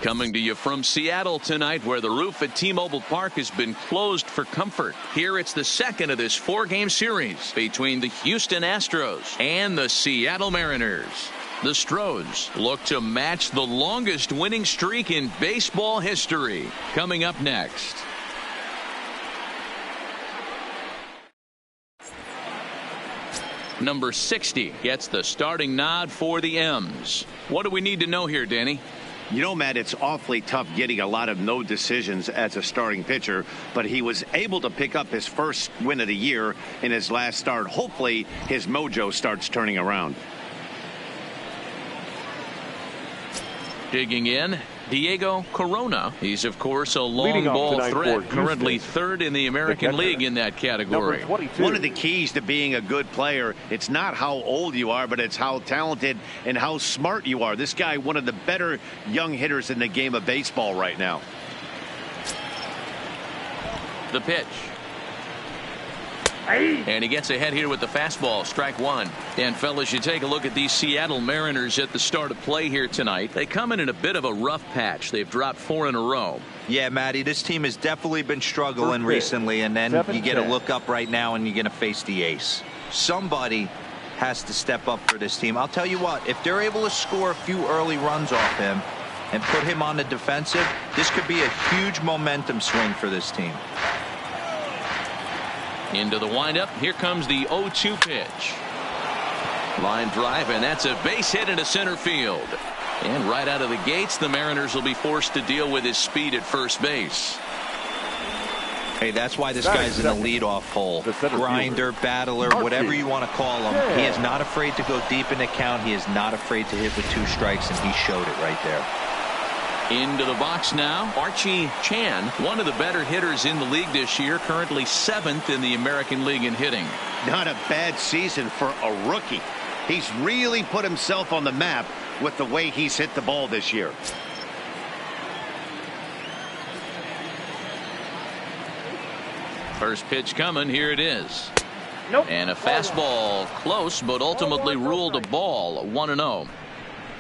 Coming to you from Seattle tonight, where the roof at T-Mobile Park has been closed for comfort. Here it's the second of this 4-game series between the Houston Astros and the Seattle Mariners. The Astros look to match the longest winning streak in baseball history. Coming up next. Number 60 gets the starting nod for the M's. What do we need to know here, Danny? You know, Matt, it's awfully tough getting a lot of no decisions as a starting pitcher, but he was able to pick up his first win of the year in his last start. Hopefully, his mojo starts turning around. Digging in, Diego Corona. He's, of course, a long ball threat, currently third in the American League in that category. One of the keys to being a good player, it's not how old you are, but it's how talented and how smart you are. This guy, one of the better young hitters in the game of baseball right now. The pitch. And he gets ahead here with the fastball, strike one. And fellas, you take a look at these Seattle Mariners at the start of play here tonight. They come in a bit of a rough patch. They've dropped 4 in a row. Yeah, Matty, this team has definitely been struggling recently, and then you get a look up right now and you're going to face the ace. Somebody has to step up for this team. I'll tell you what, if they're able to score a few early runs off him and put him on the defensive, this could be a huge momentum swing for this team. Into the windup. Here comes the 0-2 pitch. Line drive, and that's a base hit into center field. And right out of the gates, the Mariners will be forced to deal with his speed at first base. Hey, that's why this guy's in the leadoff hole. Grinder, battler, whatever you want to call him. He is not afraid to go deep in the count. He is not afraid to hit with 2 strikes, and he showed it right there. Into the box now, Archie Chan, one of the better hitters in the league this year, currently 7th in the American League in hitting. Not a bad season for a rookie. He's really put himself on the map with the way he's hit the ball this year. First pitch coming, here it is. And a fastball close, but ultimately ruled a ball, 1-0.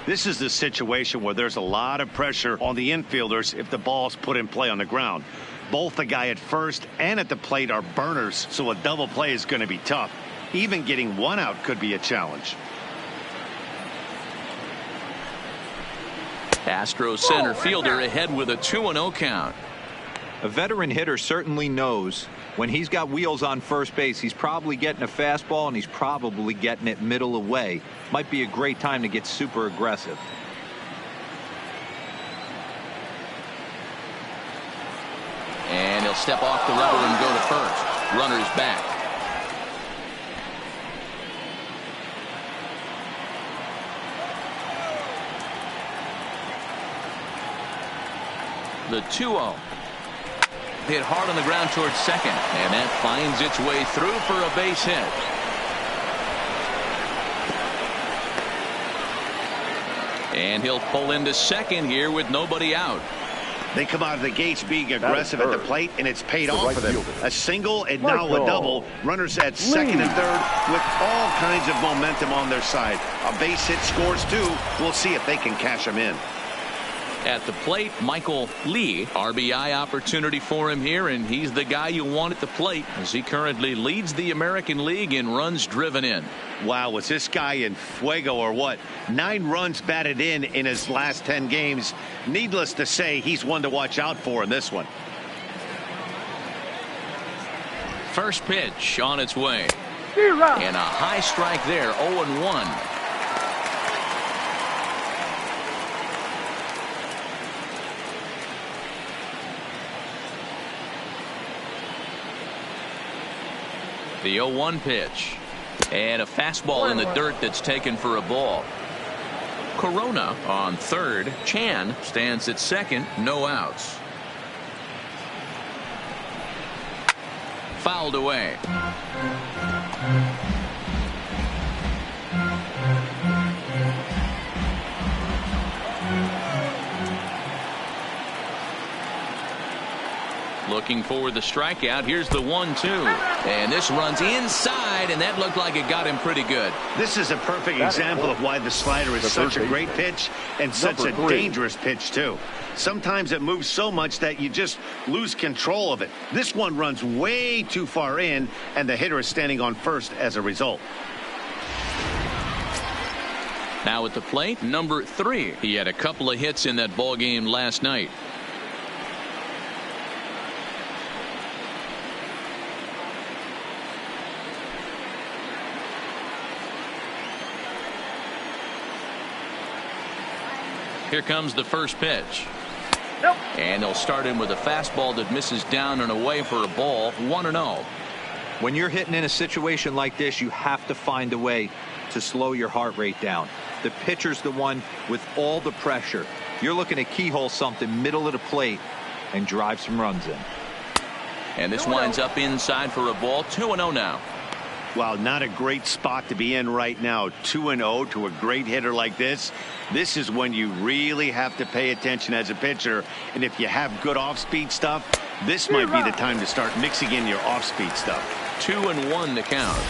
This is the situation where there's a lot of pressure on the infielders if the ball's put in play on the ground. Both the guy at first and at the plate are burners, so a double play is going to be tough. Even getting 1 out could be a challenge. Astros center fielder ahead with a 2-0 count. A veteran hitter certainly knows when he's got wheels on first base, he's probably getting a fastball and he's probably getting it middle away. Might be a great time to get super aggressive. And he'll step off the rubber and go to first. Runner's back. The 2-0. Hit hard on the ground towards second, and that finds its way through for a base hit. And he'll pull into second here with nobody out. They come out of the gates being aggressive at the plate, and it's paid off for them. A single and now a double. Runners at second and third with all kinds of momentum on their side. A base hit scores 2. We'll see if they can cash them in. At the plate, Michael Lee. RBI opportunity for him here, and he's the guy you want at the plate as he currently leads the American League in runs driven in. Wow, was this guy in fuego or what? 9 runs batted in his last 10 games. Needless to say, he's one to watch out for in this one. First pitch on its way. And a high strike there, 0-1. The 0-1 pitch. And a fastball in the dirt that's taken for a ball. Corona on third. Chan stands at second. No outs. Fouled away. Looking for the strikeout. Here's the 1-2. And this runs inside, and that looked like it got him pretty good. This is a perfect example of why the slider is such a great pitch and such a dangerous pitch, too. Sometimes it moves so much that you just lose control of it. This one runs way too far in, and the hitter is standing on first as a result. Now at the plate, number 3. He had a couple of hits in that ball game last night. Here comes the first pitch. And they'll start him with a fastball that misses down and away for a ball. 1-0. When you're hitting in a situation like this, you have to find a way to slow your heart rate down. The pitcher's the one with all the pressure. You're looking to keyhole something middle of the plate and drive some runs in. And this winds up inside for a ball. 2-0 now. Well, not a great spot to be in right now. 2-0 to a great hitter like this. This is when you really have to pay attention as a pitcher. And if you have good off-speed stuff, this might be the time to start mixing in your off-speed stuff. 2-1 to count.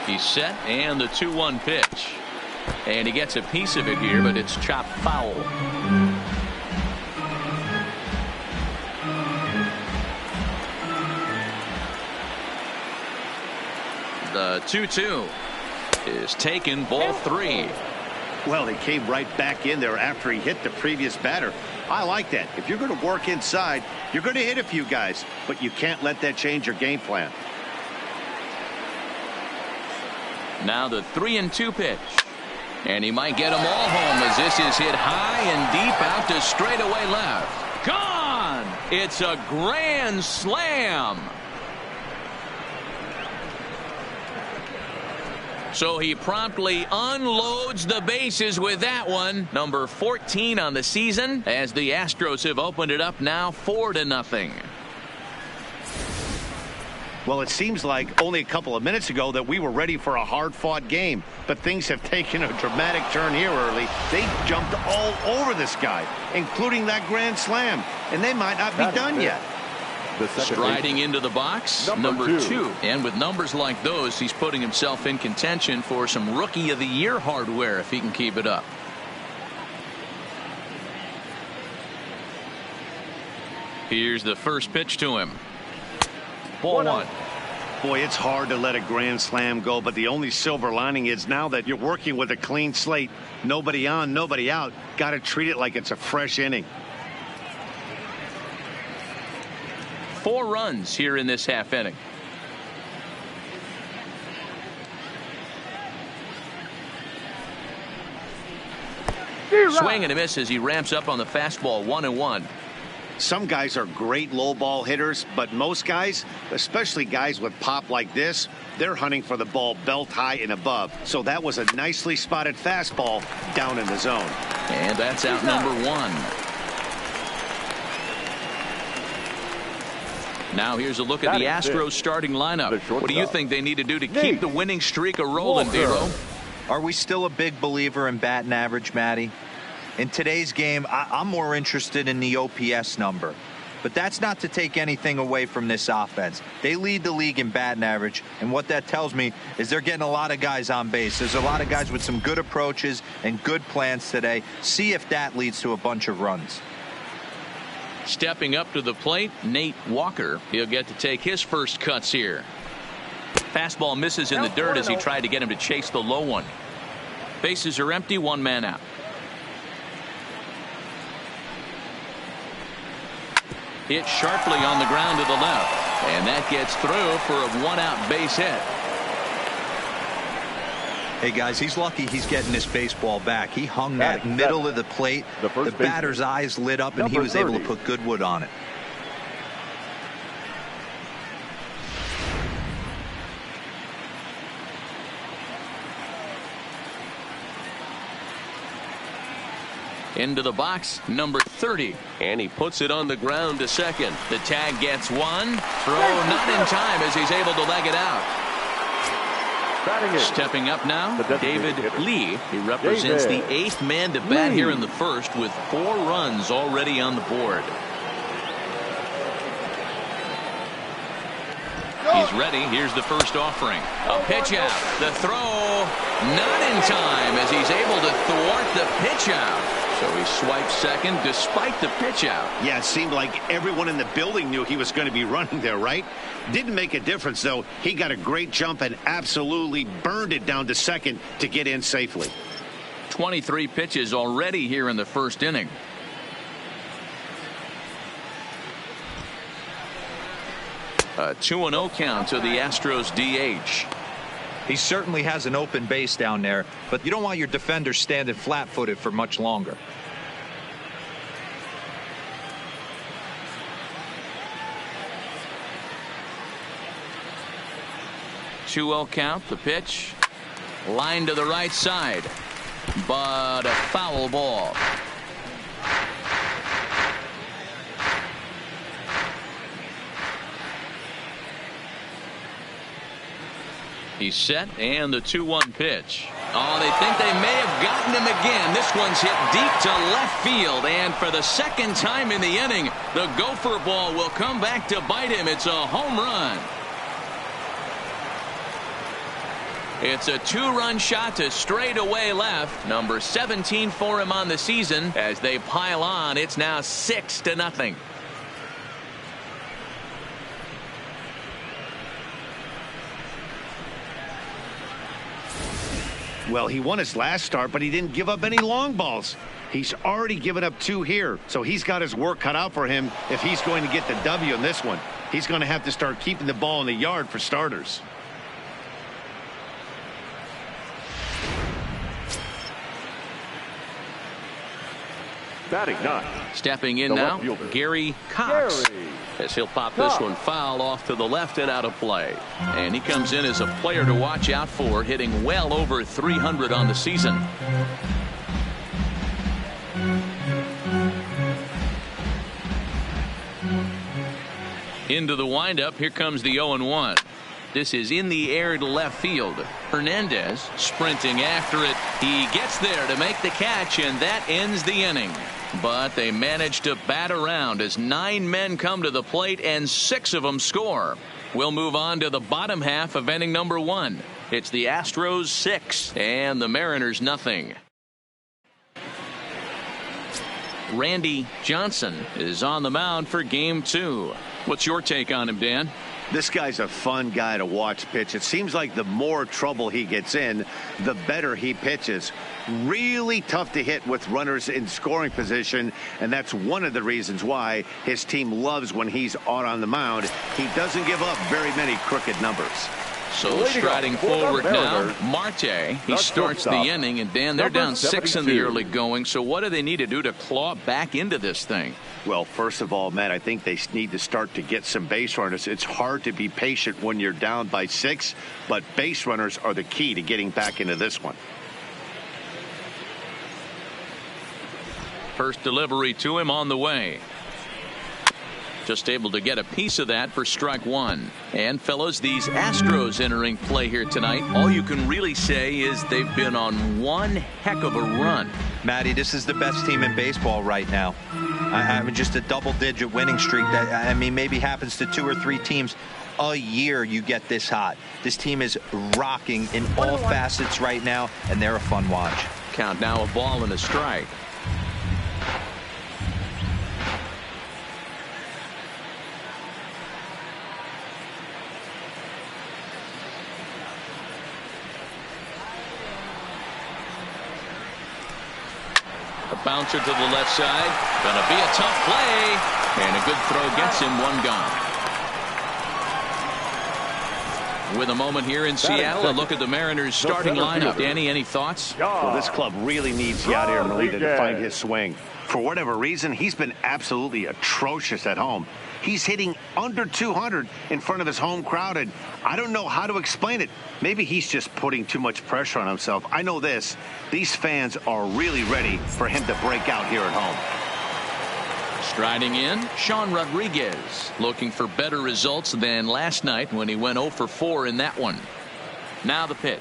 He's set, and the 2-1 pitch. And he gets a piece of it here, but it's chopped foul. The 2-2 is taken, ball 3. Well, he came right back in there after he hit the previous batter. I like that. If you're going to work inside, you're going to hit a few guys, but you can't let that change your game plan. Now the 3-2 pitch. And he might get them all home as this is hit high and deep out to straightaway left. Gone! It's a grand slam. So he promptly unloads the bases with that one. Number 14 on the season as the Astros have opened it up now 4-0. Well, it seems like only a couple of minutes ago that we were ready for a hard-fought game. But things have taken a dramatic turn here early. They jumped all over this guy, including that grand slam. And they might not be done yet. Striding into the box, number 2. And with numbers like those, he's putting himself in contention for some Rookie of the Year hardware if he can keep it up. Here's the first pitch to him. Ball 1. Boy, it's hard to let a grand slam go, but the only silver lining is now that you're working with a clean slate, nobody on, nobody out, got to treat it like it's a fresh inning. 4 runs here in this half inning. Swing and a miss as he ramps up on the fastball. 1-1. Some guys are great low ball hitters, but most guys, especially guys with pop like this, they're hunting for the ball belt high and above. So that was a nicely spotted fastball down in the zone. And that's out number 1. Now here's a look at the Astros starting lineup. What do you think they need to do to keep the winning streak a-rolling, Dero? Are we still a big believer in batting average, Matty? In today's game, I'm more interested in the OPS number. But that's not to take anything away from this offense. They lead the league in batting average, and what that tells me is they're getting a lot of guys on base. There's a lot of guys with some good approaches and good plans today. See if that leads to a bunch of runs. Stepping up to the plate, Nate Walker. He'll get to take his first cuts here. Fastball misses in the dirt as he tried to get him to chase the low one. Bases are empty, 1 man out. Hit sharply on the ground to the left, and that gets through for a 1-out base hit. Hey guys, he's lucky he's getting this baseball back. He hung that middle of the plate. The batter's eyes lit up, and he was able to put good wood on it. Into the box, number 30. And he puts it on the ground to second. The tag gets 1. Throw not in time as he's able to leg it out. Stepping up now, David Lee. He represents the 8th man to bat here in the first with 4 runs already on the board. He's ready. Here's the first offering. A pitch out. The throw not in time as he's able to thwart the pitch out. So he swipes second despite the pitch out. Yeah, it seemed like everyone in the building knew he was going to be running there, right? Didn't make a difference, though. He got a great jump and absolutely burned it down to second to get in safely. 23 pitches already here in the first inning. A 2-0 count to the Astros DH. He certainly has an open base down there, but you don't want your defenders standing flat-footed for much longer. Two-0 count. The pitch. Line to the right side. But a foul ball. He's set, and the 2-1 pitch. Oh, they think they may have gotten him again. This one's hit deep to left field, and for the second time in the inning, the gopher ball will come back to bite him. It's a home run. It's a 2-run shot to straightaway left. Number 17 for him on the season. As they pile on, it's now 6-0. Well, he won his last start, but he didn't give up any long balls. He's already given up 2 here, so he's got his work cut out for him if he's going to get the W in this one. He's going to have to start keeping the ball in the yard for starters. Batting 9. Stepping in now, Gary Cox. As he'll pop this one foul off to the left and out of play. And he comes in as a player to watch out for, hitting well over 300 on the season. Into the windup. Here comes the 0-1. This is in the air to left field. Hernandez sprinting after it. He gets there to make the catch, and that ends the inning. But they manage to bat around as 9 men come to the plate and 6 of them score. We'll move on to the bottom half of inning number 1. It's the Astros 6 and the Mariners nothing. Randy Johnson is on the mound for game 2. What's your take on him, Dan? This guy's a fun guy to watch pitch. It seems like the more trouble he gets in, the better he pitches. Really tough to hit with runners in scoring position, and that's one of the reasons why his team loves when he's out on the mound. He doesn't give up very many crooked numbers. So striding forward now, Marte. He starts the inning, and Dan, they're down 6 in the early going. So what do they need to do to claw back into this thing? Well, first of all, Matt, I think they need to start to get some base runners. It's hard to be patient when you're down by 6, but base runners are the key to getting back into this one. First delivery to him on the way. Just able to get a piece of that for strike 1. And fellas, these Astros entering play here tonight, all you can really say is they've been on one heck of a run. Matty, this is the best team in baseball right now. I mean, just a double-digit winning streak that, I mean, maybe happens to 2 or 3 teams a year. You get this hot. This team is rocking in all facets right now, and they're a fun watch. Count now, a ball and a strike. A bouncer to the left side. Gonna be a tough play. And a good throw gets him 1 gone. With a moment here in Seattle, a look at the Mariners starting lineup. Danny, any thoughts? Well, this club really needs Yadier Molina to find his swing. For whatever reason, he's been absolutely atrocious at home. He's hitting under 200 in front of his home crowd, and I don't know how to explain it. Maybe he's just putting too much pressure on himself. I know this. These fans are really ready for him to break out here at home. Striding in, Sean Rodriguez, looking for better results than last night when he went 0 for 4 in that one. Now the pitch.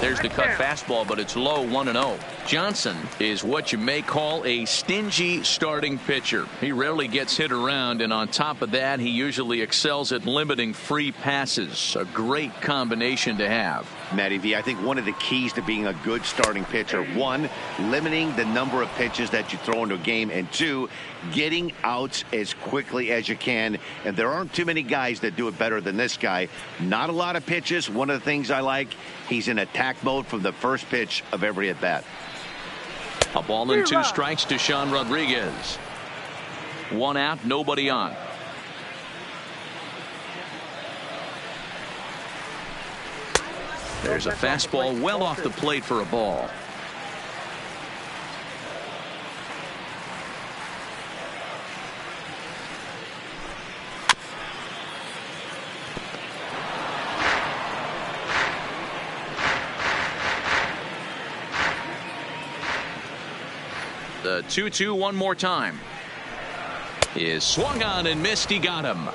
There's the cut fastball, but it's low, 1-0. Johnson is what you may call a stingy starting pitcher. He rarely gets hit around, and on top of that, he usually excels at limiting free passes. A great combination to have. Matty V, I think one of the keys to being a good starting pitcher, one, limiting the number of pitches that you throw into a game, and two, getting outs as quickly as you can. And there aren't too many guys that do it better than this guy. Not a lot of pitches. One of the things I like, he's in attack mode from the first pitch of every at bat. A ball and 2 strikes to Sean Rodriguez. 1 out, nobody on. There's a fastball well off the plate for a ball. The 2-2 one more time. Is swung on and missed. He got him.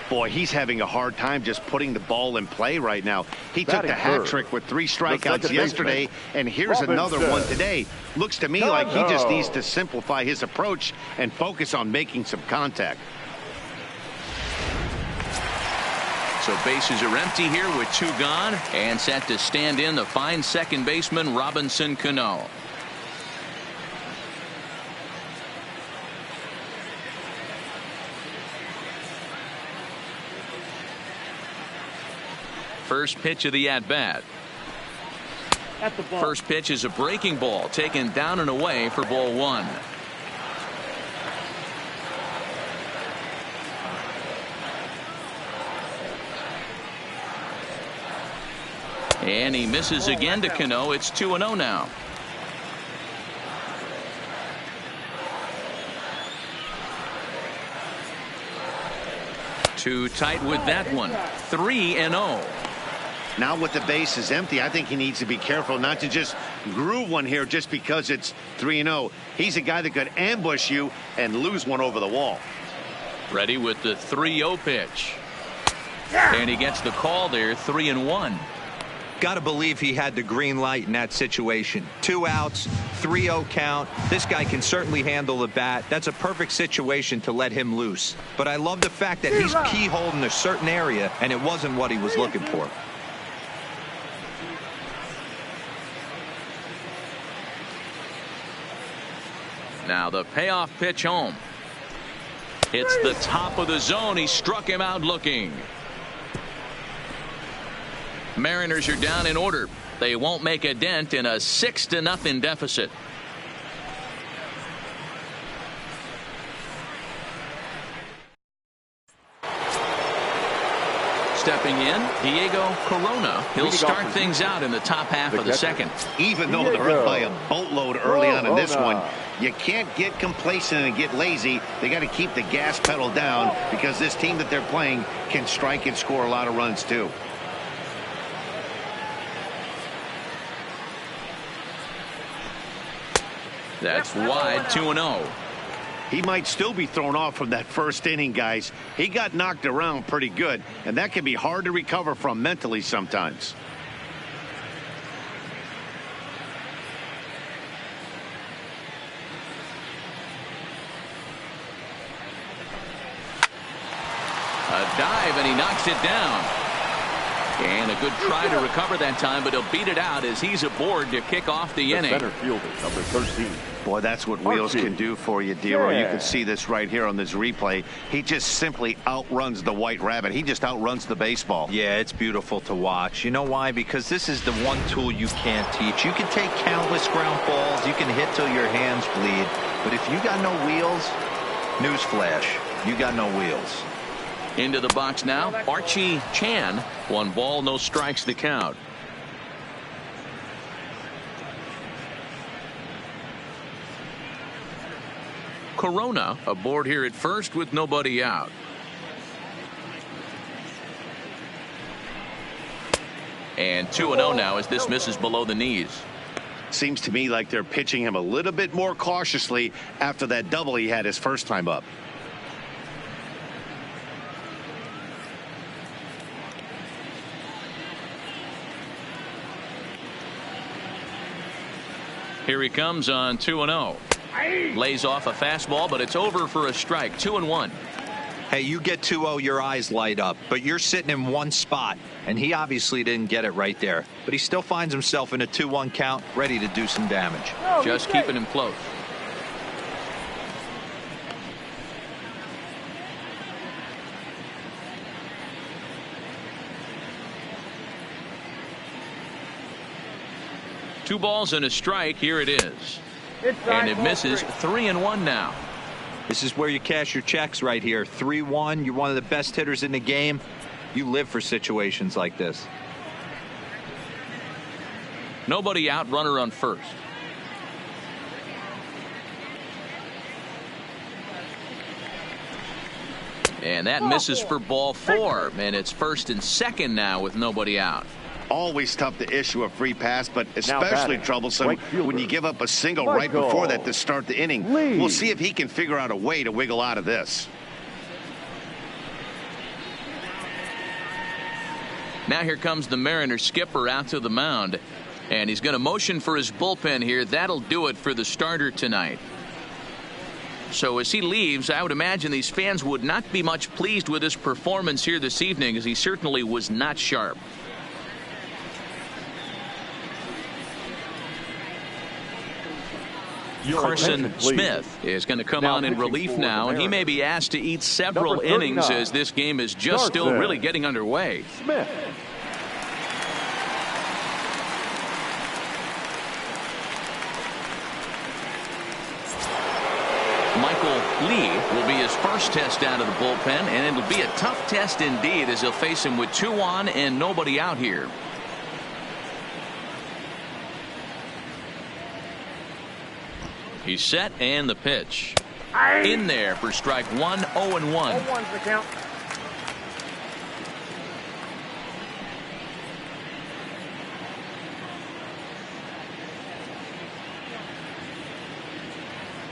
Boy, he's having a hard time just putting the ball in play right now. He took the hat trick with 3 strikeouts yesterday, and here's another one today. Looks to me like he just needs to simplify his approach and focus on making some contact. So bases are empty here with 2 gone, and set to stand in the fine second baseman Robinson Cano. First pitch of the at-bat. First pitch is a breaking ball taken down and away for ball 1. And he misses again to Cano. It's 2-0 now. Too tight with that one. 3-0. Now with the bases empty, I think he needs to be careful not to just groove one here just because it's 3-0. He's a guy that could ambush you and lose one over the wall. Ready with the 3-0 pitch. And he gets the call there. 3-1. Got to believe he had the green light in that situation. 2 outs, 3-0 count. This guy can certainly handle the bat. That's a perfect situation to let him loose. But I love the fact that he's keyholed in a certain area, and it wasn't what he was looking for. Now the payoff pitch home. It's the top of the zone. He struck him out looking. Mariners are down in order. They won't make a dent in a 6-0 deficit. Stepping in, Diego Corona. He'll start things out in the top half of the second. Even though they're up by a boatload early on in this one, you can't get complacent and get lazy. They got to keep the gas pedal down because this team that they're playing can strike and score a lot of runs too. That's wide, 2-0. He might still be thrown off from that first inning, guys. He got knocked around pretty good, and that can be hard to recover from mentally sometimes. A dive, and he knocks it down. And a good try to recover that time, but he'll beat it out as he's aboard to kick off the inning. Center fielder, number 13. Boy, that's what Wheels can do for you, Dero. You can see this right here on this replay. He just simply outruns the White Rabbit. He just outruns the baseball. Yeah, it's beautiful to watch. You know why? Because this is the one tool you can't teach. You can take countless ground balls. You can hit till your hands bleed. But if you got no wheels, newsflash, you got no wheels. Into the box now, Archie Chan. 1 ball, no strikes the count. Corona aboard here at first with nobody out. And 2-0 now as this misses below the knees. Seems to me like they're pitching him a little bit more cautiously after that double he had his first time up. Here he comes on 2-0. Lays off a fastball, but it's over for a strike. 2-1. Hey, you get 2-0, your eyes light up, but you're sitting in one spot, and he obviously didn't get it right there. But he still finds himself in a 2-1 count, ready to do some damage. Just keeping him close. Two balls and a strike. Here it is. And it misses. 3-1 now. This is where you cash your checks right here. 3-1. You're one of the best hitters in the game. You live for situations like this. Nobody out, runner on first. And that misses for ball 4. And it's first and second now with nobody out. Always tough to issue a free pass, but especially troublesome when you give up a single right before that to start the inning. We'll see if he can figure out a way to wiggle out of this. Now here comes the Mariners skipper out to the mound. And he's going to motion for his bullpen here. That'll do it for the starter tonight. So as he leaves, I would imagine these fans would not be much pleased with his performance here this evening, as he certainly was not sharp. Carson Smith is going to come on in relief now, and he may be asked to eat several innings as this game is just still really getting underway. Smith. Michael Lee will be his first test out of the bullpen, and it'll be a tough test indeed as he'll face him with 2 on and nobody out here. He's set, and the pitch. In there for strike 1, 0-1. 0-1's the count.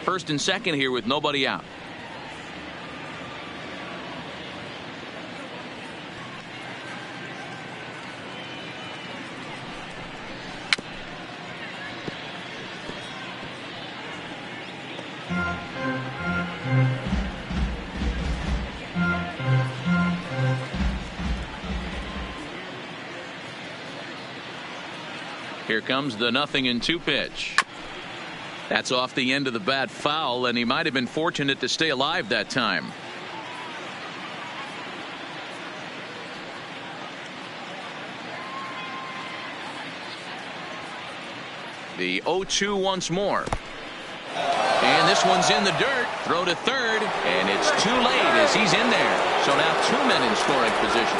First and second here with nobody out. Here comes the 0-2 pitch. That's off the end of the bat foul, and he might have been fortunate to stay alive that time. The 0-2 once more. And this one's in the dirt. Throw to third, and it's too late as he's in there. So now 2 men in scoring position.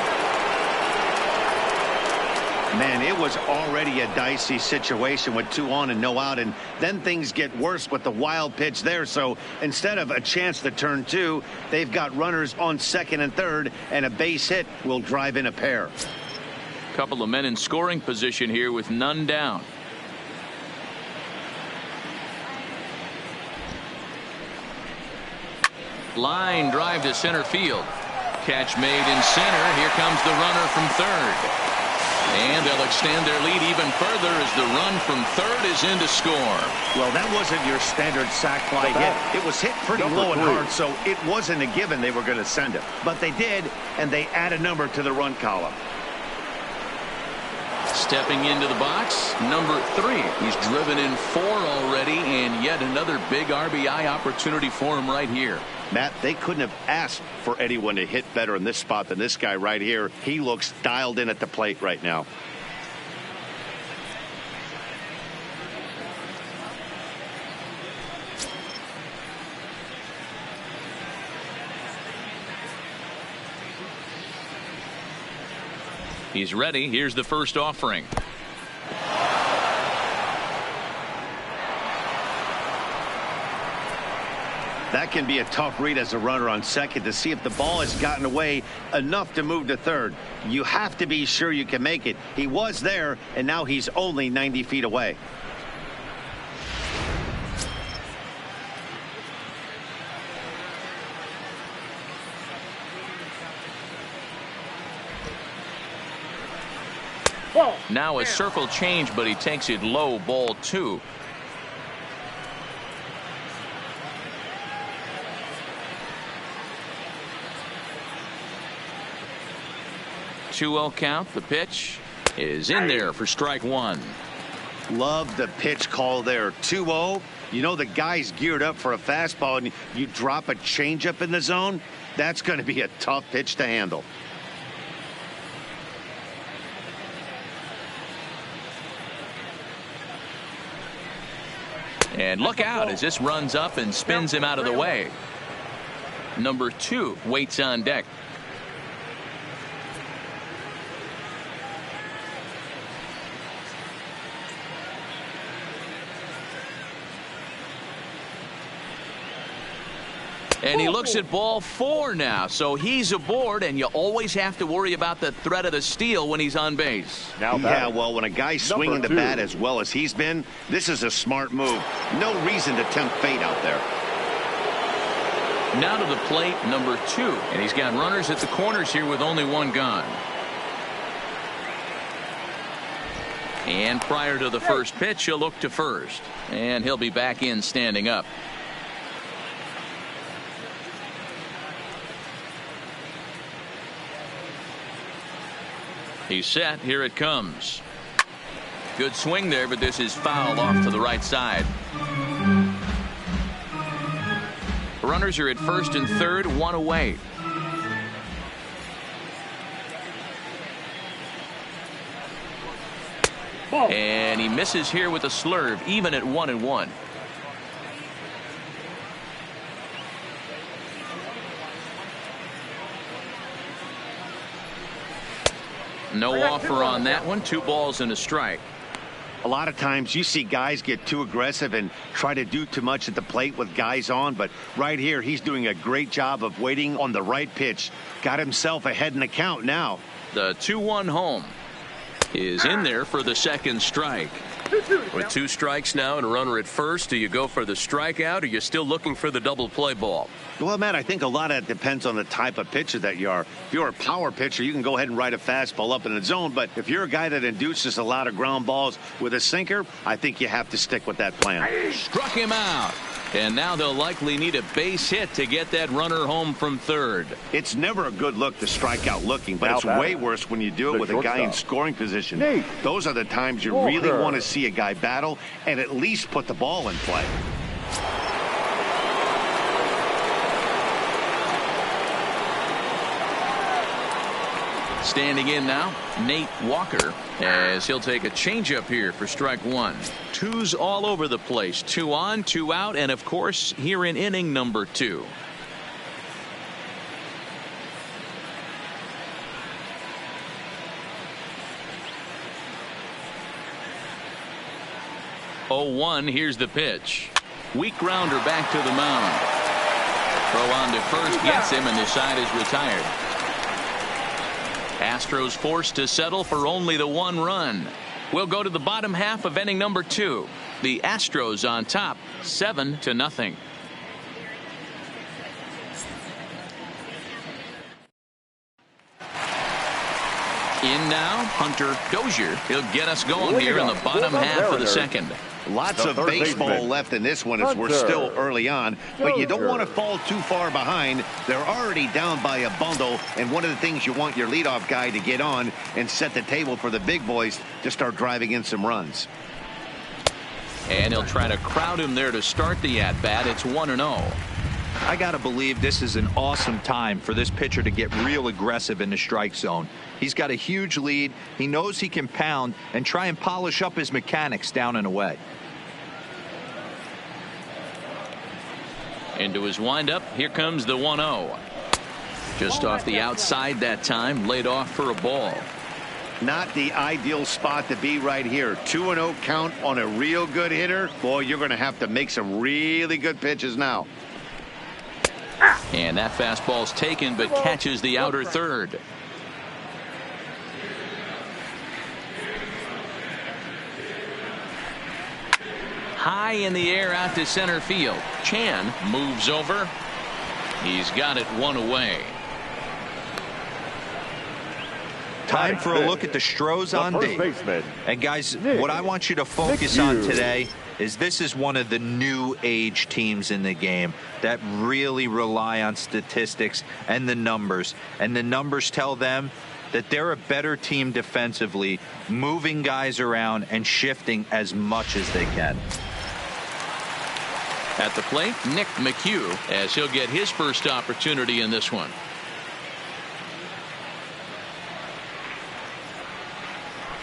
Man, it was already a dicey situation with 2 on and no out, and then things get worse with the wild pitch there. So instead of a chance to turn 2, they've got runners on second and third, and a base hit will drive in a pair. Couple of men in scoring position here with none down. Line drive to center field. Catch made in center. Here comes the runner from third. And they'll extend their lead even further as the run from third is in to score. Well, that wasn't your standard sac fly hit. It was hit pretty low and hard, so it wasn't a given they were going to send it. But they did, and they add a number to the run column. Stepping into the box, number 3. He's driven in 4 already, and yet another big RBI opportunity for him right here. Matt, they couldn't have asked for anyone to hit better in this spot than this guy right here. He looks dialed in at the plate right now. He's ready. Here's the first offering. That can be a tough read as a runner on second to see if the ball has gotten away enough to move to third. You have to be sure you can make it. He was there, and now he's only 90 feet away. Now a circle change, but he takes it low, ball 2. 2-0 count. The pitch is in there for strike one. Love the pitch call there. 2-0. You know the guy's geared up for a fastball, and you drop a changeup in the zone. That's going to be a tough pitch to handle. And look out as this runs up and spins him out of the way. Number 2 waits on deck. And he looks at ball 4 now, so he's aboard, and you always have to worry about the threat of the steal when he's on base. Yeah, well, when a guy's swinging the bat as well as he's been, this is a smart move. No reason to tempt fate out there. Now to the plate, number 2, and he's got runners at the corners here with only one gone. And prior to the first pitch, he'll look to first, and he'll be back in standing up. He's set. Here it comes. Good swing there, but this is foul off to the right side. Runners are at first and third, 1 away. And he misses here with a slurve, even at 1-1. No offer on that one. 2 balls and a strike. A lot of times you see guys get too aggressive and try to do too much at the plate with guys on, but right here he's doing a great job of waiting on the right pitch. Got himself ahead in the count now. The 2-1 home is in there for the second strike. With 2 strikes now and a runner at first, do you go for the strikeout, or are you still looking for the double play ball? Well, Matt, I think a lot of that depends on the type of pitcher that you are. If you're a power pitcher, you can go ahead and ride a fastball up in the zone. But if you're a guy that induces a lot of ground balls with a sinker, I think you have to stick with that plan. Struck him out. And now they'll likely need a base hit to get that runner home from third. It's never a good look to strike out looking, but it's way worse when you do it with a guy in scoring position. Those are the times you really want to see a guy battle and at least put the ball in play. Standing in now, Nate Walker, as he'll take a changeup here for strike one. 2's all over the place. 2 on, 2 out, and of course here in inning number 2. Oh, 1, here's the pitch. Weak grounder back to the mound. Throw on to first gets him, and the side is retired. Astros forced to settle for only the 1 run. We'll go to the bottom half of inning number 2. The Astros on top, 7-0. In now, Hunter Dozier. He'll get us going here in the bottom half of the second. Lots of baseball left in this one as we're still early on, but you don't want to fall too far behind. They're already down by a bundle, and one of the things you want your leadoff guy to get on and set the table for the big boys to start driving in some runs. And he'll try to crowd him there to start the at-bat. It's 1-0. I got to believe this is an awesome time for this pitcher to get real aggressive in the strike zone. He's got a huge lead. He knows he can pound and try and polish up his mechanics down and away. Into his windup, here comes the 1-0. Just off the outside that time, laid off for a ball. Not the ideal spot to be right here. 2-0 count on a real good hitter. Boy, you're going to have to make some really good pitches now. And that fastball's taken, but catches the outer third. High in the air out to center field. Chan moves over. He's got it 1 away. Time for a look at the Astros on D. And guys, what I want you to focus on today is this is one of the new age teams in the game that really rely on statistics and the numbers. And the numbers tell them that they're a better team defensively, moving guys around and shifting as much as they can. At the plate, Nick McHugh, as he'll get his first opportunity in this one.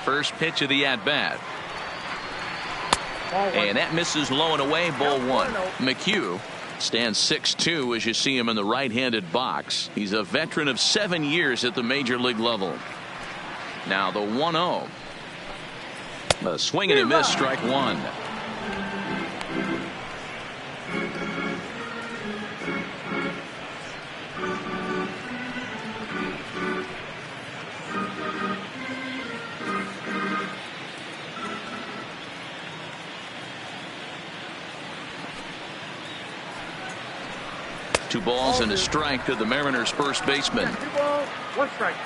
First pitch of the at-bat. And that misses low and away, ball one. McHugh stands 6'2" as you see him in the right-handed box. He's a veteran of 7 years at the major league level. Now the 1-0. A swing and a miss, strike one. Two balls and a strike to the Mariners' first baseman. 2 balls, 1 strike.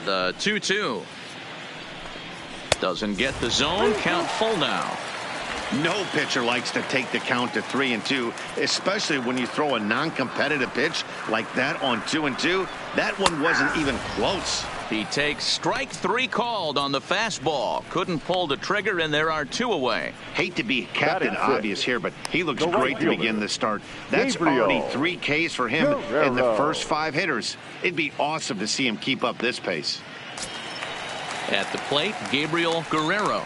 The 2-2. Doesn't get the zone. Count full now. No pitcher likes to take the count to 3-2, especially when you throw a non-competitive pitch like that on 2-2. That one wasn't even close. He takes strike 3 called on the fastball. Couldn't pull the trigger, and there are 2 away. Hate to be Captain Obvious here, but he looks great to begin the start. That's already 3 Ks for him in the first 5 hitters. It'd be awesome to see him keep up this pace. At the plate, Gabriel Guerrero.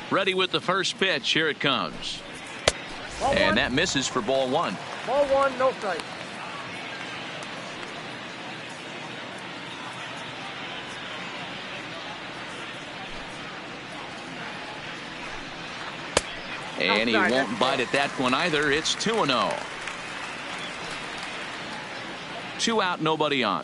Ready with the first pitch. Here it comes. And that misses for ball one. Ball one, no strike. And he won't bite at that one either. It's 2-0. 2 out, nobody on.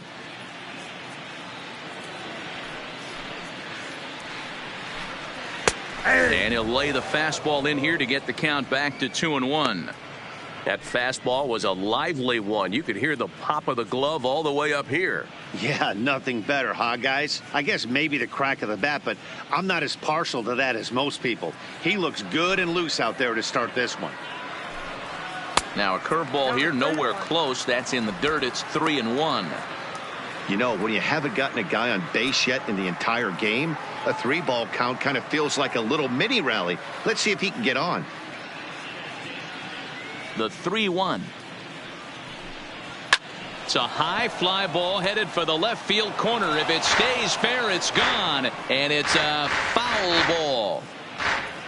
And he'll lay the fastball in here to get the count back to 2-1. That fastball was a lively one. You could hear the pop of the glove all the way up here. Yeah, nothing better, huh, guys? I guess maybe the crack of the bat, but I'm not as partial to that as most people. He looks good and loose out there to start this one. Now a curveball here, nowhere close. That's in the dirt. It's 3-1. You know, when you haven't gotten a guy on base yet in the entire game, a 3-ball count kind of feels like a little mini rally. Let's see if he can get on. The 3-1. It's a high fly ball headed for the left field corner. If it stays fair, it's gone. And it's a foul ball.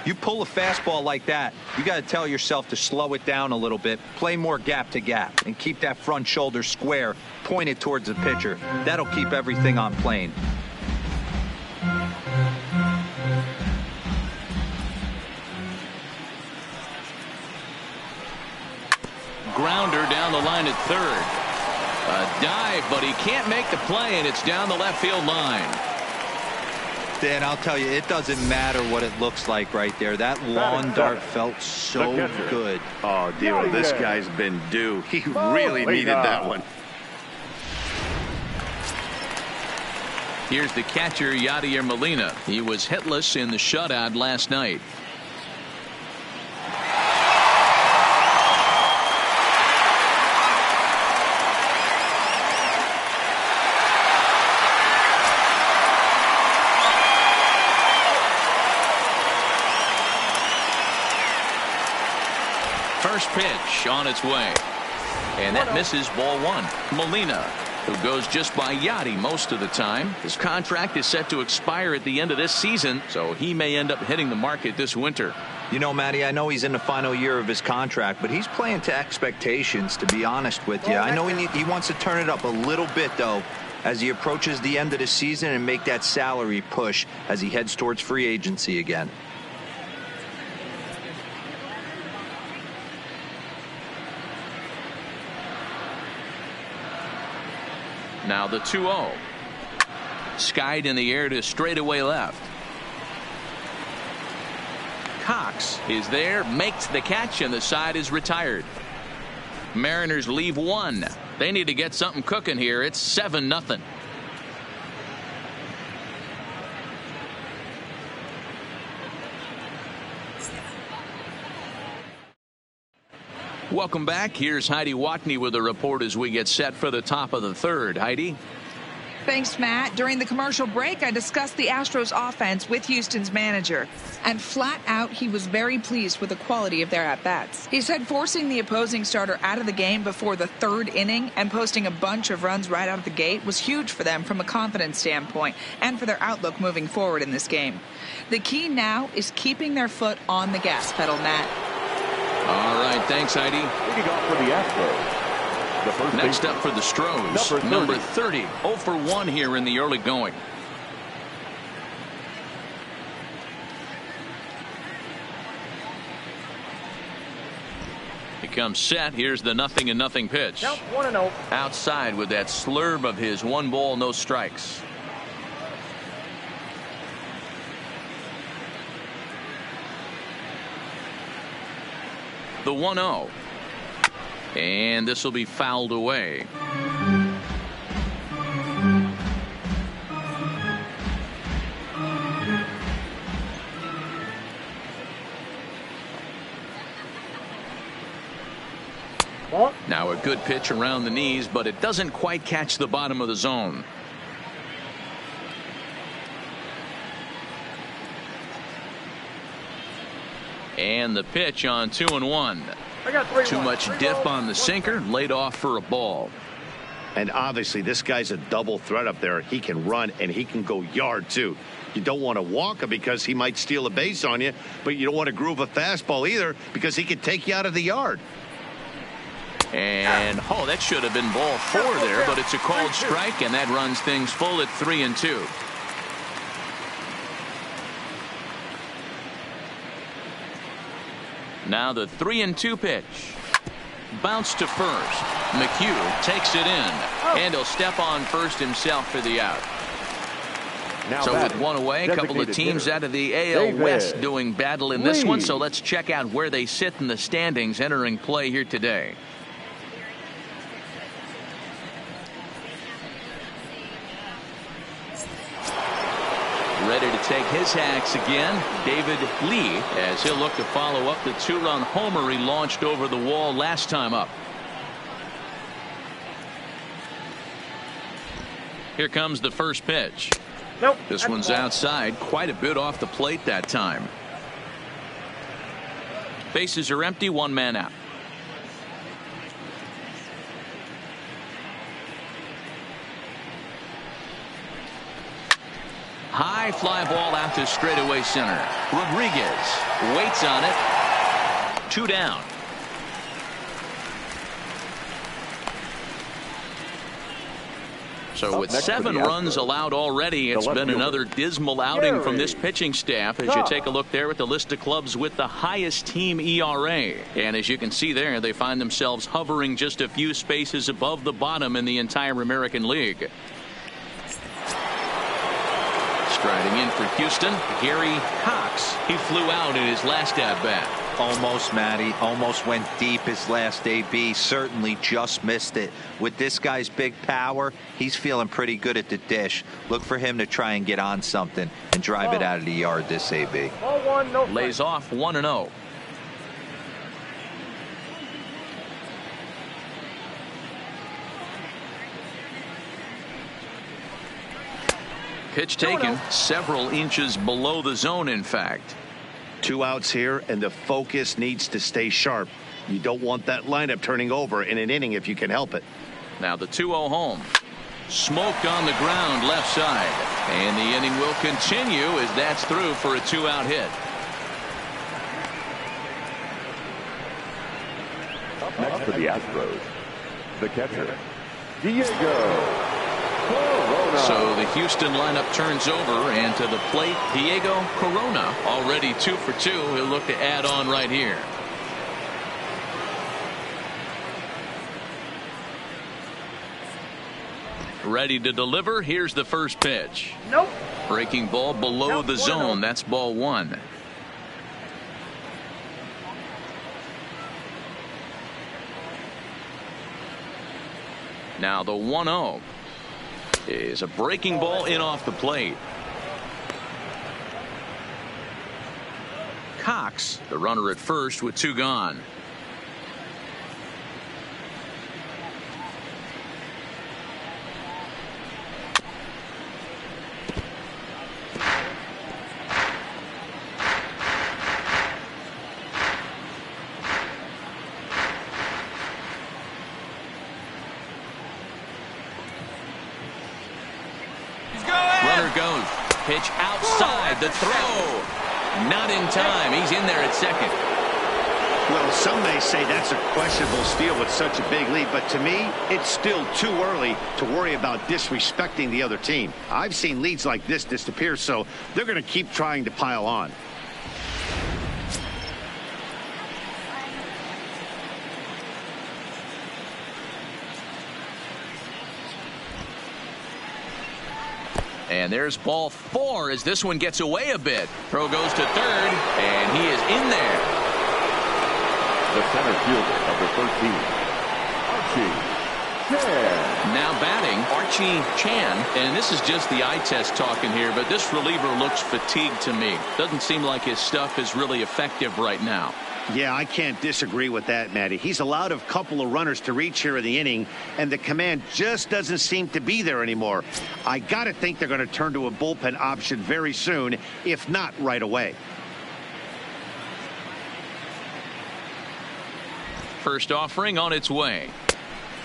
You pull a fastball like that, you got to tell yourself to slow it down a little bit, play more gap to gap, and keep that front shoulder square, pointed towards the pitcher. That'll keep everything on plane. Grounder down the line at third. A dive, but he can't make the play, and it's down the left field line. Dan, I'll tell you, it doesn't matter what it looks like right there. That lawn dart felt so good. Oh, Dero, this guy's been due. He really needed that one. Here's the catcher, Yadier Molina. He was hitless in the shutout last night. First pitch on its way. And that misses ball one. Molina, who goes just by Yadi most of the time. His contract is set to expire at the end of this season, so he may end up hitting the market this winter. You know, Matty, I know he's in the final year of his contract, but he's playing to expectations, to be honest with you. I know he wants to turn it up a little bit, though, as he approaches the end of the season and make that salary push as he heads towards free agency again. Now the 2-0. Skied in the air to straightaway left. Cox strikes. Is there, makes the catch, and the side is retired. Mariners leave one. They need to get something cooking here. It's 7-0. Welcome back. Here's Heidi Watney with a report as we get set for the top of the third. Heidi? Thanks, Matt. During the commercial break, I discussed the Astros offense with Houston's manager. And flat out, he was very pleased with the quality of their at-bats. He said forcing the opposing starter out of the game before the third inning and posting a bunch of runs right out of the gate was huge for them from a confidence standpoint and for their outlook moving forward in this game. The key now is keeping their foot on the gas pedal, Matt. All right, thanks, Heidi. Leading off for the Astros, the first Next baseman, up for the Stros, number 30, 0 for 1 here in the early going. He comes set. Here's the 0-0 pitch. Count 1-0. Outside with that slurve of his 1 ball, no strikes. The 1-0. And this will be fouled away. Now a good pitch around the knees, but it doesn't quite catch the bottom of the zone. And the pitch on 2-1. I got 3-1. Too much dip on the sinker, laid off for a ball. And obviously this guy's a double threat up there. He can run and he can go yard too. You don't want to walk him because he might steal a base on you, but you don't want to groove a fastball either because he could take you out of the yard. And oh, that should have been ball 4 there, but it's a called strike, and that runs things full at 3-2. Now the 3-2 pitch. Bounce to first. McHugh takes it in, and he'll step on first himself for the out. Now so with one away, a couple of teams out of the AL West doing battle in this one. So let's check out where they sit in the standings entering play here today. Ready to take his hacks again, David Lee, as he'll look to follow up the 2-run homer he launched over the wall last time up. Here comes the first pitch. Nope. This one's outside, quite a bit off the plate that time. Bases are empty, 1 man out. High fly ball out to straightaway center. Rodriguez waits on it. 2 down. So with 7 runs allowed already, it's been another dismal outing from this pitching staff as you take a look there at the list of clubs with the highest team ERA. And as you can see there, they find themselves hovering just a few spaces above the bottom in the entire American League. Striding in for Houston, Gary Cox. He flew out in his last at-bat. Almost, Matty. Almost went deep his last AB. Certainly just missed it. With this guy's big power, he's feeling pretty good at the dish. Look for him to try and get on something and drive it out of the yard this AB. Ball 1, no Lays off 1-0. Pitch taken several inches below the zone, in fact. 2 outs here, and the focus needs to stay sharp. You don't want that lineup turning over in an inning if you can help it. Now the 2-0 home. Smoked on the ground left side. And the inning will continue as that's through for a 2-out hit. Next for the Astros, the catcher, Diego Corona. So the Houston lineup turns over, and to the plate, Diego Corona, already 2 for 2. He'll look to add on right here. Ready to deliver. Here's the first pitch. Nope. Breaking ball below the zone. That's ball 1. Now the 1-0 is a breaking ball in off the plate. Cox, the runner at first with 2 gone. Runner goes. Pitch outside. The throw. Not in time. He's in there at second. Well, some may say that's a questionable steal with such a big lead, but to me, it's still too early to worry about disrespecting the other team. I've seen leads like this disappear, so they're going to keep trying to pile on. And there's ball 4 as this one gets away a bit. Throw goes to third, and he is in there. The center fielder, number 13, Archie Chan. Now batting, Archie Chan. And this is just the eye test talking here, but this reliever looks fatigued to me. Doesn't seem like his stuff is really effective right now. Yeah, I can't disagree with that, Matty. He's allowed a couple of runners to reach here in the inning, and the command just doesn't seem to be there anymore. I got to think they're going to turn to a bullpen option very soon, if not right away. First offering on its way.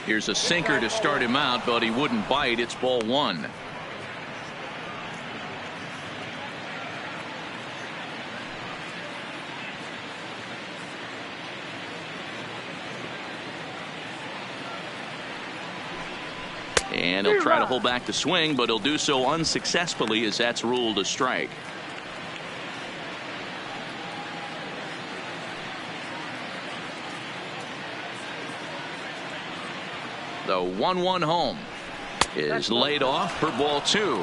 Here's a sinker to start him out, but he wouldn't bite. It's ball 1. And he'll try to hold back the swing, but he'll do so unsuccessfully as that's ruled a strike. The 1-1 home is laid off for ball 2.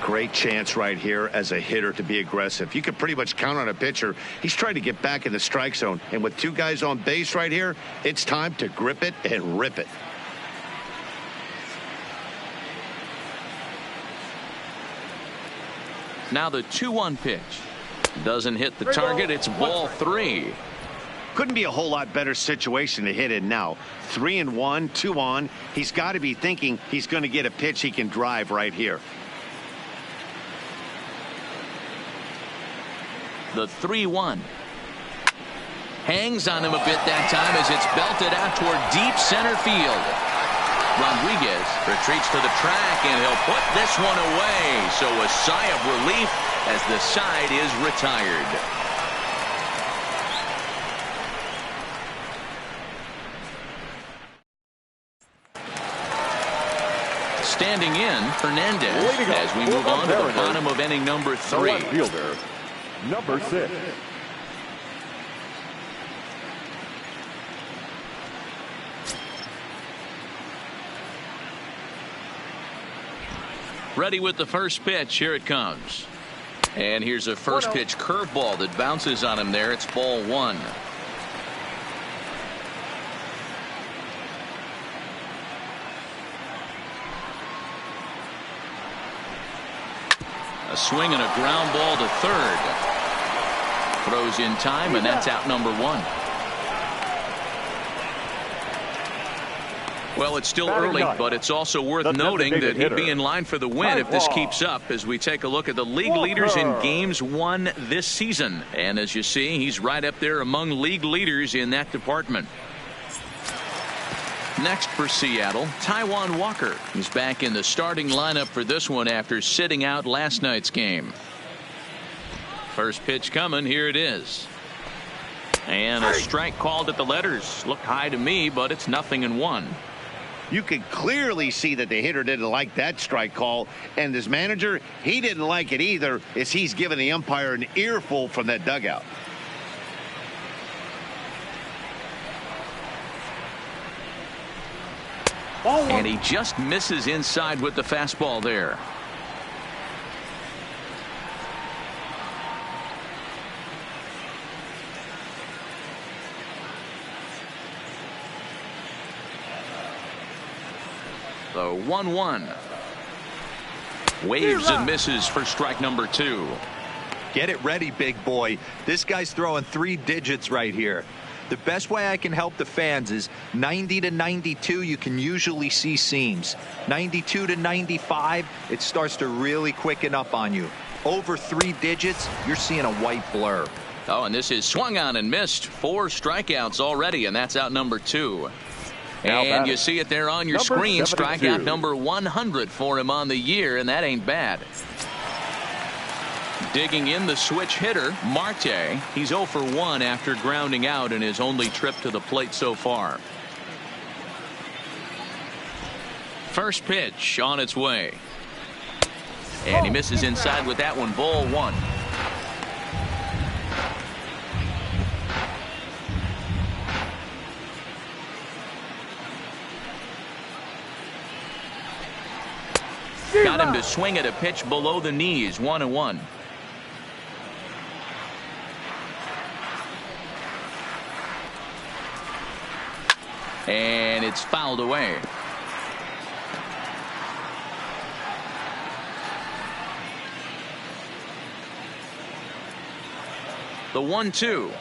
Great chance right here as a hitter to be aggressive. You can pretty much count on a pitcher. He's trying to get back in the strike zone. And with 2 guys on base right here, it's time to grip it and rip it. Now the 2-1 pitch. Doesn't hit the target. It's ball 3. Couldn't be a whole lot better situation to hit in now. 3-1, 2 on. He's got to be thinking he's going to get a pitch he can drive right here. The 3-1. Hangs on him a bit that time as it's belted out toward deep center field. Rodriguez retreats to the track, and he'll put this one away. So a sigh of relief as the side is retired. Standing in, Hernandez as we move on to the bottom of inning number 3. The fielder, number 6. Ready with the first pitch. Here it comes. And here's a first pitch curveball that bounces on him there. It's ball 1. A swing and a ground ball to third. Throws in time, and that's out number 1. Well, it's still early, but it's also worth noting that he'd be in line for the win if this keeps up as we take a look at the league leaders in games won this season. And as you see, he's right up there among league leaders in that department. Next for Seattle, Taijuan Walker. He's back in the starting lineup for this one after sitting out last night's game. First pitch coming. Here it is. And a strike called at the letters. Looked high to me, but it's 0-1. You can clearly see that the hitter didn't like that strike call, and his manager, he didn't like it either, as he's giving the umpire an earful from that dugout. And he just misses inside with the fastball there. The 1-1. Waves and misses for strike number 2. Get it ready, big boy. This guy's throwing 3 digits right here. The best way I can help the fans is 90 to 92, you can usually see seams. 92 to 95, it starts to really quicken up on you. Over 3 digits, you're seeing a white blur. Oh, and this is swung on and missed. 4 strikeouts already, and that's out number 2. And you see it there on your screen. 72. Strikeout number 100 for him on the year, and that ain't bad. Digging in the switch hitter, Marte. He's 0 for 1 after grounding out in his only trip to the plate so far. First pitch on its way. And he misses inside with that one. Ball 1. Got him to swing at a pitch below the knees. 1-1. And it's fouled away. The 1-2.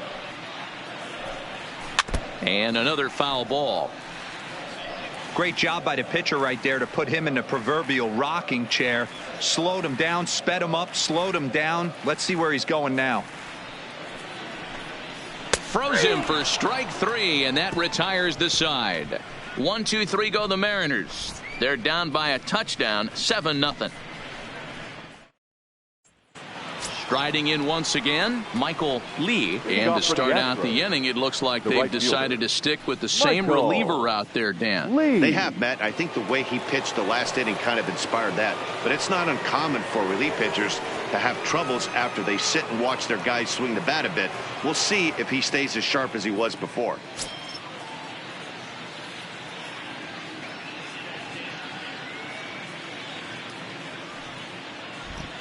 And another foul ball. Great job by the pitcher right there to put him in the proverbial rocking chair. Slowed him down, sped him up, slowed him down. Let's see where he's going now. Froze him for strike 3, and that retires the side. 1-2-3 go the Mariners. They're down by a touchdown, 7-0. Striding in once again, Michael Lee. And to start out the inning, it looks like they've decided to stick with the same reliever out there, Dan. They have, Matt. I think the way he pitched the last inning kind of inspired that. But it's not uncommon for relief pitchers to have troubles after they sit and watch their guys swing the bat a bit. We'll see if he stays as sharp as he was before.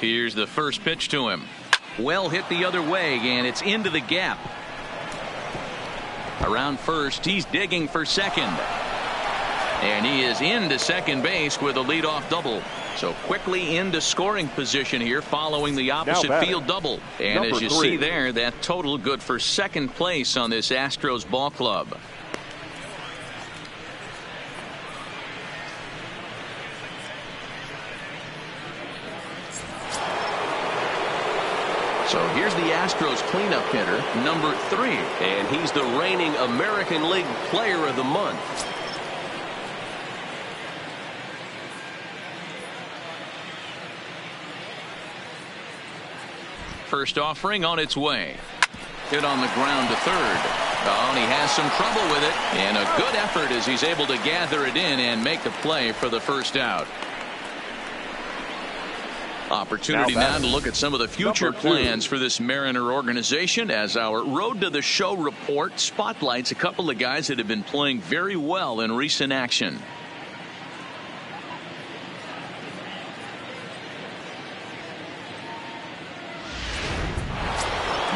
Here's the first pitch to him. Well hit the other way, and it's into the gap. Around first, he's digging for second. And he is into second base with a leadoff double. So quickly into scoring position here following the opposite field double. And as you see there, that total good for second place on this Astros ball club. So here's the Astros cleanup hitter, number 3. And he's the reigning American League Player of the Month. First offering on its way. Hit on the ground to third. Oh, and he has some trouble with it. And a good effort as he's able to gather it in and make the play for the first out. Opportunity now to look at some of the future plans for this Mariner organization as our Road to the Show report spotlights a couple of guys that have been playing very well in recent action.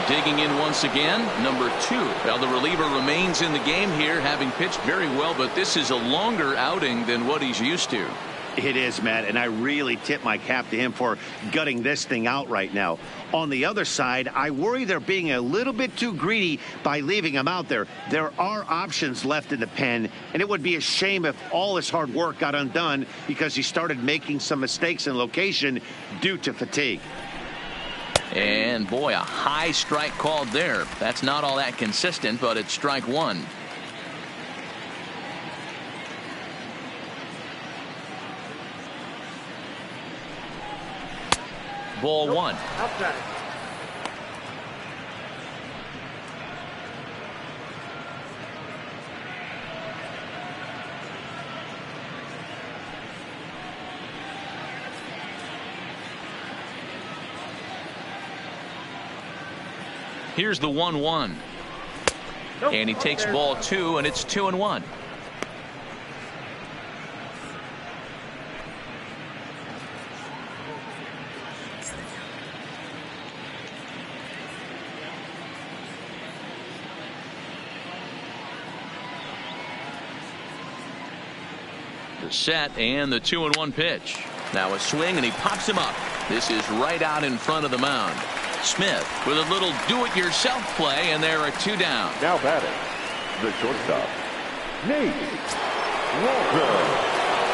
Digging in once again, number 2. Well, the reliever remains in the game here, having pitched very well, but this is a longer outing than what he's used to. It is, Matt, and I really tip my cap to him for gutting this thing out right now. On the other side, I worry they're being a little bit too greedy by leaving him out there. There are options left in the pen, and it would be a shame if all his hard work got undone because he started making some mistakes in location due to fatigue. And boy, a high strike called there. That's not all that consistent, but it's strike 1. Ball 1. Outside. Here's the 1-1. And he takes ball 2, and it's 2-1. The set and the 2-1 pitch. Now a swing and he pops him up. This is right out in front of the mound. Smith with a little do-it-yourself play, and there are 2 down. Now batting, the shortstop, Nate Walker.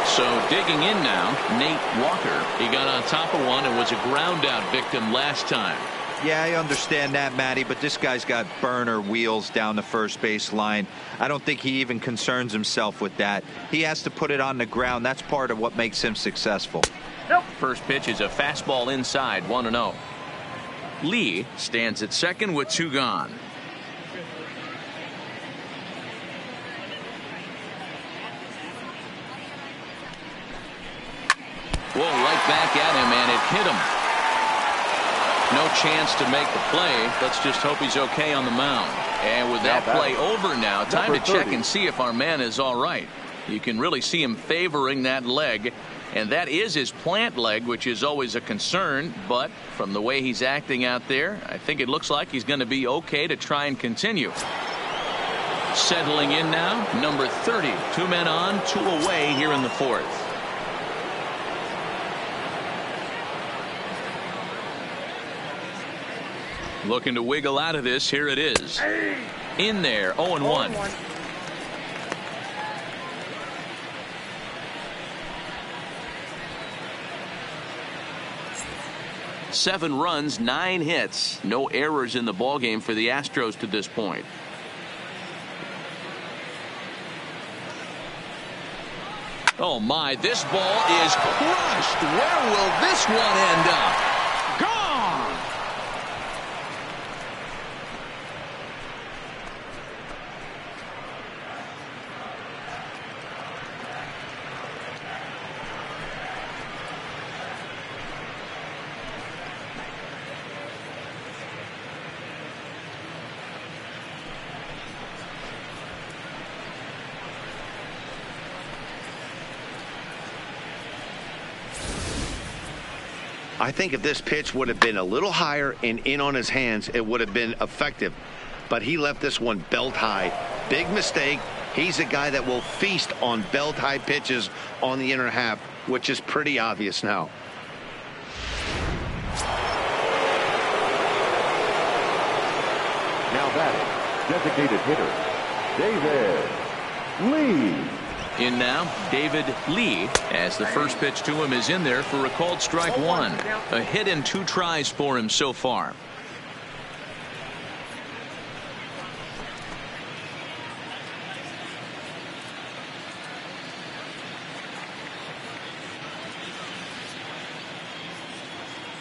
So digging in now, Nate Walker. He got on top of one and was a ground out victim last time. Yeah, I understand that, Matty, but this guy's got burner wheels down the first base line. I don't think he even concerns himself with that. He has to put it on the ground. That's part of what makes him successful. First pitch is a fastball inside, 1-0. Lee stands at second with 2 gone. Whoa, right back at him, and it hit him. No chance to make the play. Let's just hope he's okay on the mound. And with that play over now, time to check and see if our man is all right. You can really see him favoring that leg, and that is his plant leg, which is always a concern. But from the way he's acting out there, I think it looks like he's going to be okay to try and continue. Settling in now, number 30. 2 men on, 2 away here in the 4th. Looking to wiggle out of this. Here it is. In there, 0-1. 7 runs, 9 hits. No errors in the ballgame for the Astros to this point. Oh my, this ball is crushed. Where will this one end up? Gone! I think if this pitch would have been a little higher and in on his hands, it would have been effective. But he left this one belt high. Big mistake. He's a guy that will feast on belt high pitches on the inner half, which is pretty obvious now. Now batting, designated hitter, David Lee. In now, David Lee, as the first pitch to him is in there for a called strike 1. A hit and 2 tries for him so far.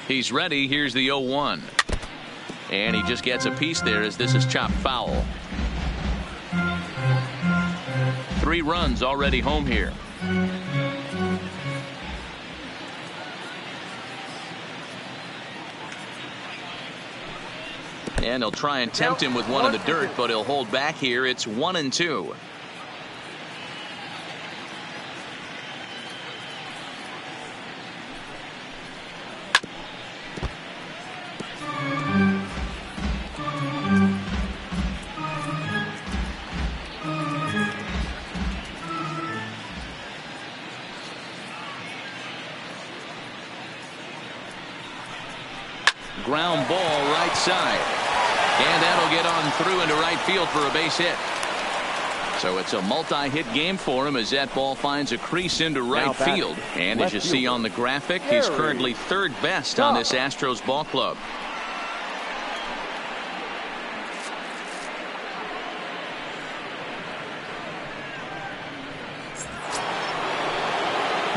He's ready. Here's the 0-1. And he just gets a piece there as this is chopped foul. 3 runs already home here. And he'll try and tempt him with one in the dirt, but he'll hold back here. It's 1-2. Ground ball right side. And that'll get on through into right field for a base hit. So it's a multi-hit game for him as that ball finds a crease into right field. And as you see on the graphic, he's currently 3rd best on this Astros ball club.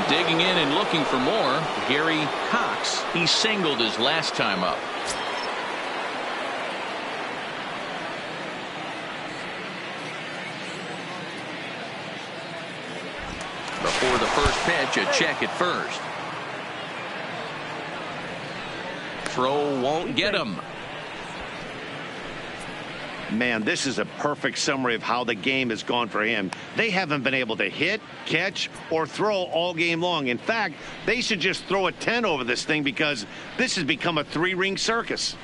Digging in and looking for more, Gary Cox. He singled his last time up. Before the first pitch, a check at first. Throw won't get him. Man, this is a perfect summary of how the game has gone for him. They haven't been able to hit, catch, or throw all game long. In fact, they should just throw a 10 over this thing because this has become a 3-ring circus.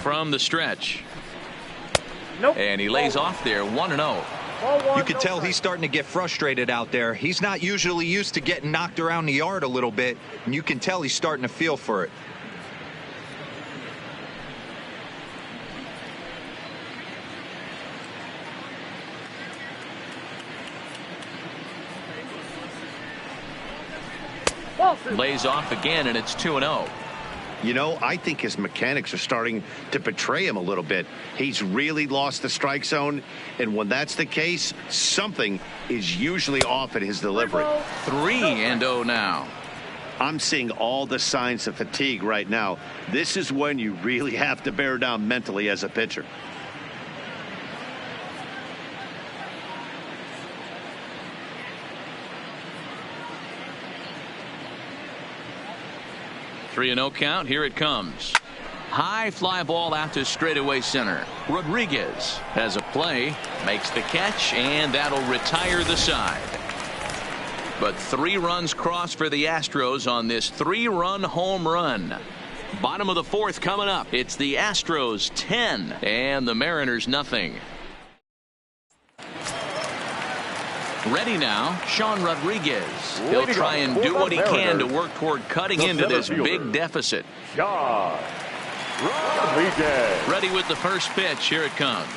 from the stretch. Nope. And he lays off there 1-0. You can tell he's starting to get frustrated out there. He's not usually used to getting knocked around the yard a little bit, and you can tell he's starting to feel for it. Lays off again, and it's 2-0. You know, I think his mechanics are starting to betray him a little bit. He's really lost the strike zone, and when that's the case, something is usually off at his delivery. 3-0 now. I'm seeing all the signs of fatigue right now. This is when you really have to bear down mentally as a pitcher. 3-0 count. Here it comes. High fly ball out to straightaway center. Rodriguez has a play, makes the catch, and that'll retire the side. But 3 runs cross for the Astros on this 3-run home run. Bottom of the 4th coming up. It's the Astros 10 and the Mariners nothing. Ready now, Sean Rodriguez. He'll try and do what he can to work toward cutting into this big deficit. Sean Rodriguez. Ready with the first pitch. Here it comes.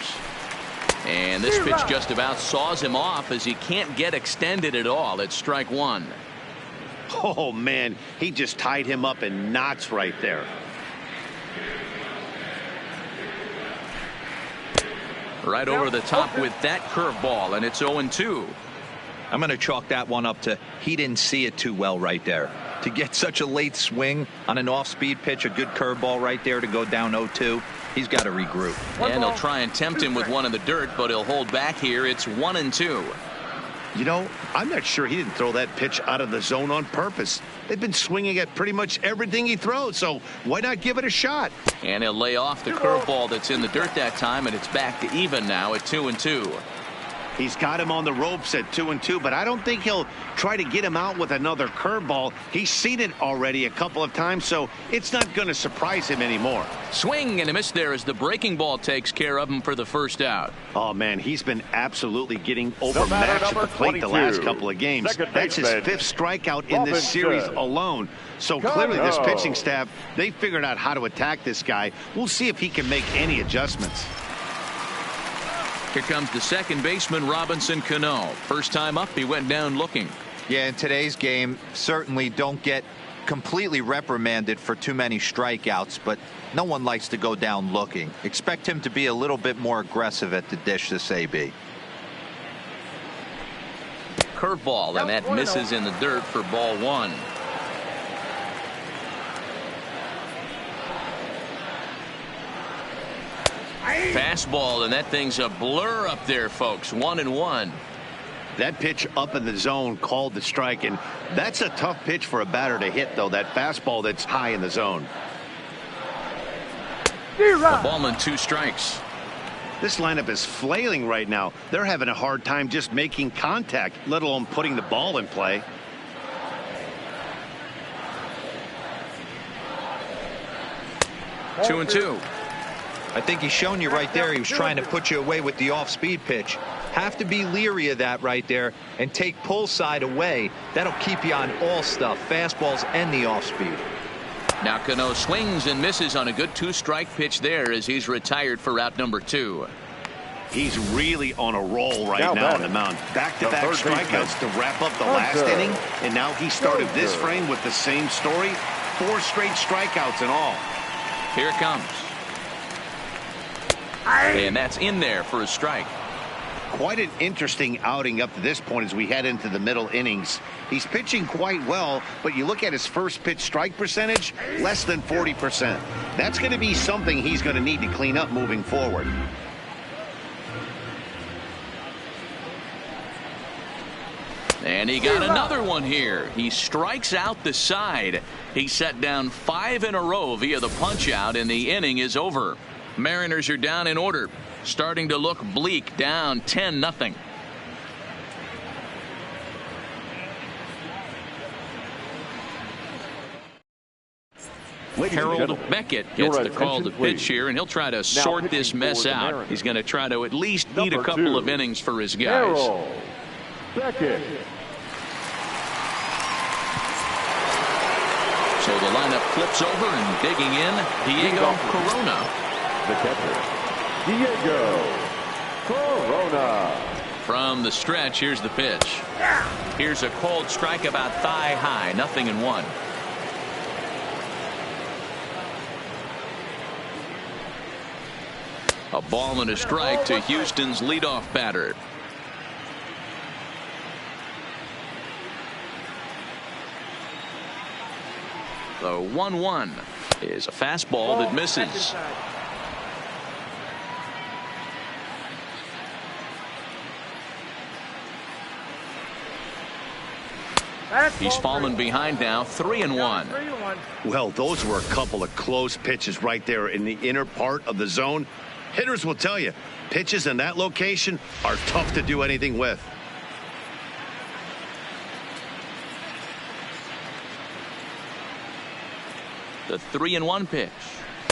And this pitch just about saws him off as he can't get extended at all. It's strike 1. Oh, man, he just tied him up in knots right there. Right over the top with that curveball, and it's 0-2. I'm going to chalk that one up to he didn't see it too well right there. To get such a late swing on an off-speed pitch, a good curveball right there to go down 0-2, he's got to regroup. And they'll try and tempt him with one in the dirt, but he'll hold back here. It's 1-2. You know, I'm not sure he didn't throw that pitch out of the zone on purpose. They've been swinging at pretty much everything he throws, so why not give it a shot? And he'll lay off the curveball that's in the dirt that time, and it's back to even now at 2-2. He's got him on the ropes at 2-2, but I don't think he'll try to get him out with another curveball. He's seen it already a couple of times, so it's not going to surprise him anymore. Swing and a miss there as the breaking ball takes care of him for the first out. Oh, man, he's been absolutely getting overmatched at the plate the last couple of games. That's his 5th strikeout in this series alone. So clearly this pitching staff, they figured out how to attack this guy. We'll see if he can make any adjustments. Here comes the second baseman, Robinson Cano. First time up, he went down looking. Yeah, in today's game, certainly don't get completely reprimanded for too many strikeouts, but no one likes to go down looking. Expect him to be a little bit more aggressive at the dish this AB. Curveball, and that misses in the dirt for ball 1. Fastball, and that thing's a blur up there, folks. 1-1. That pitch up in the zone called the strike, and that's a tough pitch for a batter to hit, though. That fastball that's high in the zone. A ball and 2 strikes. This lineup is flailing right now. They're having a hard time just making contact, let alone putting the ball in play. Two and two. I think he's shown you right there. He was trying to put you away with the off-speed pitch. Have to be leery of that right there and take pull side away. That'll keep you on all stuff, fastballs and the off-speed. Now Cano swings and misses on a good 2-strike pitch there as he's retired for route number 2. He's really on a roll right now on the mound. Back-to-back strikeouts to wrap up the last inning, and now he started this frame with the same story. 4 straight strikeouts and all. Here it comes. And that's in there for a strike. Quite an interesting outing up to this point as we head into the middle innings. He's pitching quite well, but you look at his first pitch strike percentage, less than 40%. That's going to be something he's going to need to clean up moving forward. And he got another one here. He strikes out the side. He set down 5 in a row via the punch out, and the inning is over. Mariners are down in order, starting to look bleak, down 10-0. Harold Beckett gets the call to pitch here, and he'll try to sort this mess out. He's going to try to at least eat a couple of innings for his guys. Harold Beckett. So the lineup flips over, and digging in, Diego Corona. The catcher, Diego Corona. From the stretch, here's the pitch. Here's a cold strike about thigh high, 0-1. A ball and a strike to Houston's leadoff batter. The 1-1 is a fastball that misses. He's fallen behind now, 3-1. Well, those were a couple of close pitches right there in the inner part of the zone. Hitters will tell you, pitches in that location are tough to do anything with. The 3-1 pitch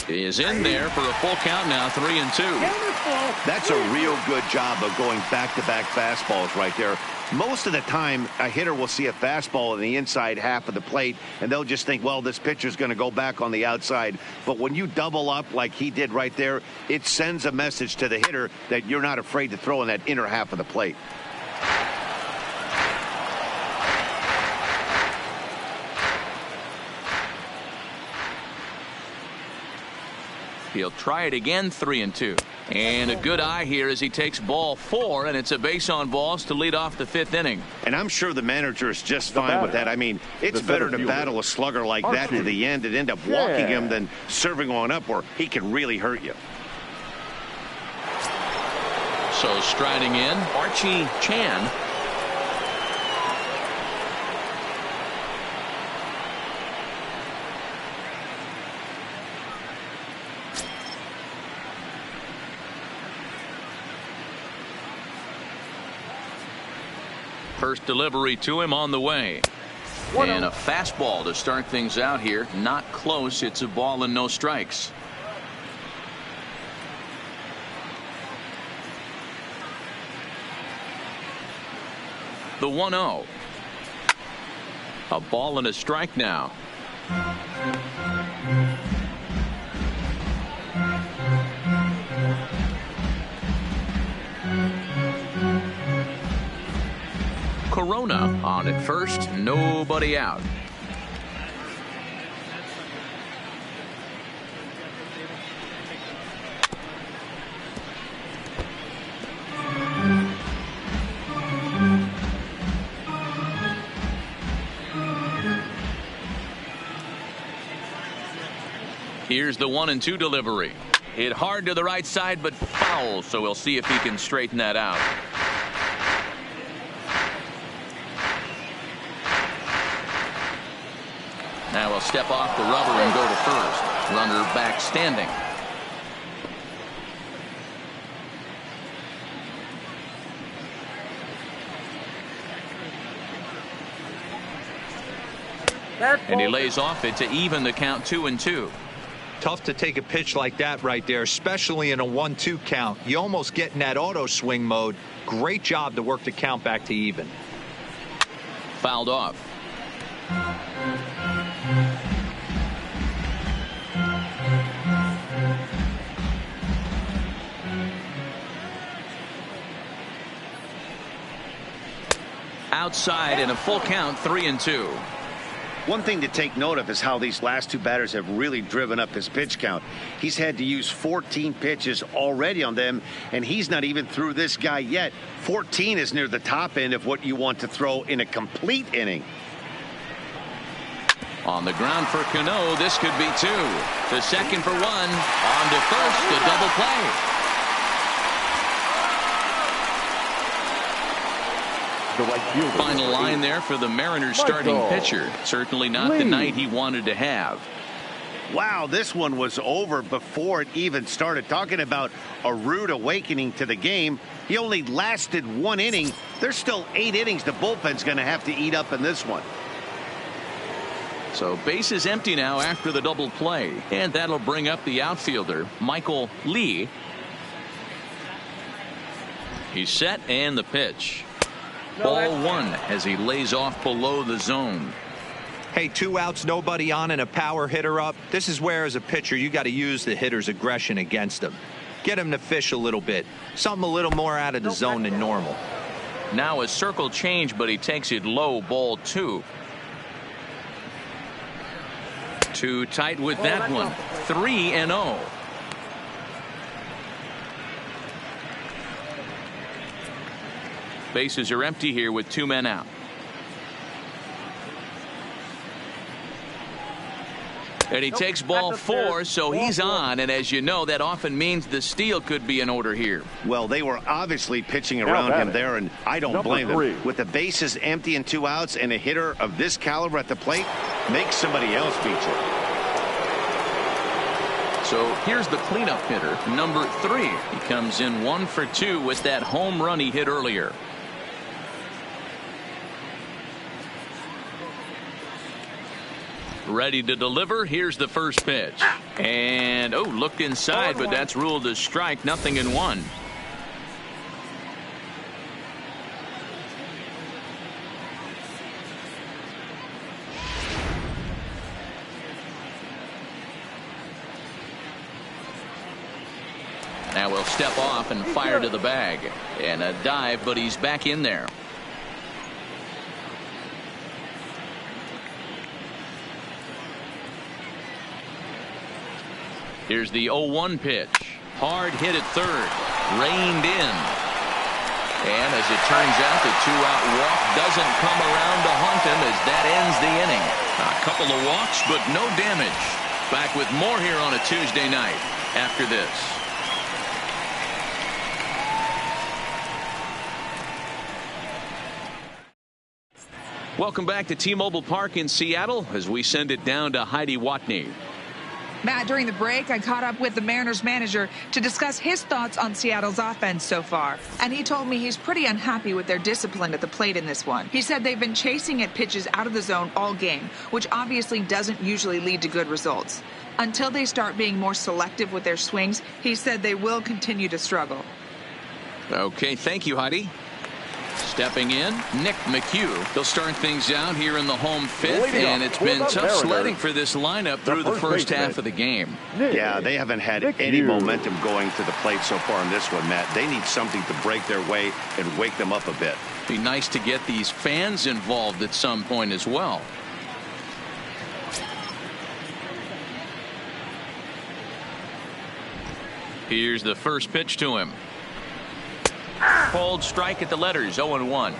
is in there for a full count now, 3-2. That's a real good job of going back-to-back fastballs right there. Most of the time, a hitter will see a fastball in the inside half of the plate, and they'll just think, well, this pitcher's going to go back on the outside. But when you double up like he did right there, it sends a message to the hitter that you're not afraid to throw in that inner half of the plate. He'll try it again, 3-2. And a good eye here as he takes ball 4, and it's a base on balls to lead off the 5th inning. And I'm sure the manager is just fine with that. I mean, it's better to battle a slugger like that to the end and end up walking him than serving on up where he can really hurt you. So striding in, Archie Chan. First delivery to him on the way. And a fastball to start things out here. Not close. It's a ball and no strikes. The 1-0. A ball and a strike now. Corona on at first, nobody out. Here's the 1-2 delivery. Hit hard to the right side, but foul, so we'll see if he can straighten that out. Now he'll step off the rubber and go to first. Runner back standing. And he lays off it to even the count, 2-2. Tough to take a pitch like that right there, especially in a 1-2 count. You almost get in that auto swing mode. Great job to work the count back to even. Fouled off. Outside in a full count, 3-2. One thing to take note of is how these last two batters have really driven up his pitch count. He's had to use 14 pitches already on them, and he's not even through this guy yet. 14 is near the top end of what you want to throw in a complete inning. On the ground for Cano, this could be 2. To second for 1. On to first, a double play. Final line there for the Mariners starting pitcher. Certainly not the night he wanted to have. Wow, this one was over before it even started. Talking about a rude awakening to the game. He only lasted 1 inning. There's still 8 innings the bullpen's going to have to eat up in this one. So base is empty now after the double play, and that'll bring up the outfielder, Michael Lee. He's set, and the pitch. Ball one as he lays off below the zone. Hey, 2 outs, nobody on, and a power hitter up. This is where, as a pitcher, you got to use the hitter's aggression against him. Get him to fish a little bit. Something a little more out of the zone than normal. Now a circle change, but he takes it low, ball 2. Too tight with that one. 3-0. Bases are empty here with 2 men out. And he takes ball 4, so he's on, and as you know, that often means the steal could be in order here. Well, they were obviously pitching around him there, and I don't blame them. With the bases empty and 2 outs and a hitter of this caliber at the plate, make somebody else feature. So here's the cleanup hitter, number 3. He comes in 1 for 2 with that home run he hit earlier. Ready to deliver. Here's the first pitch. And, looked inside, but that's ruled a strike. 0-1. Now we'll step off and fire to the bag. And a dive, but he's back in there. Here's the 0-1 pitch. Hard hit at third. Reined in. And as it turns out, the 2-out walk doesn't come around to haunt him as that ends the inning. A couple of walks, but no damage. Back with more here on a Tuesday night after this. Welcome back to T-Mobile Park in Seattle as we send it down to Heidi Watney. Matt, during the break, I caught up with the Mariners manager to discuss his thoughts on Seattle's offense so far. And he told me he's pretty unhappy with their discipline at the plate in this one. He said they've been chasing at pitches out of the zone all game, which obviously doesn't usually lead to good results. Until they start being more selective with their swings, he said they will continue to struggle. Okay, thank you, Heidi. Stepping in, Nick McHugh. They'll start things out here in the home 5th, and it's been tough sledding for this lineup through the first half of the game. Yeah, they haven't had any momentum going to the plate so far in this one, Matt. They need something to break their way and wake them up a bit. Be nice to get these fans involved at some point as well. Here's the first pitch to him. Called strike at the letters, 0-1.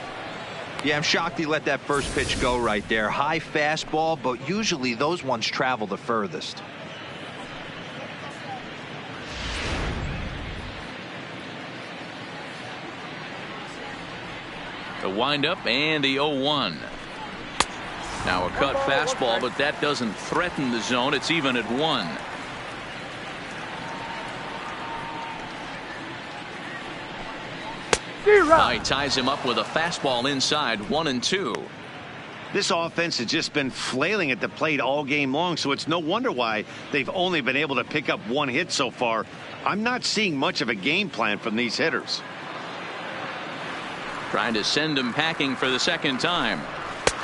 Yeah, I'm shocked he let that first pitch go right there. High fastball, but usually those ones travel the furthest. The windup and the 0-1. Now a cut fastball, but that doesn't threaten the zone. It's even at 1. Now he ties him up with a fastball inside, 1-2. This offense has just been flailing at the plate all game long, so it's no wonder why they've only been able to pick up 1 hit so far. I'm not seeing much of a game plan from these hitters. Trying to send him packing for the second time.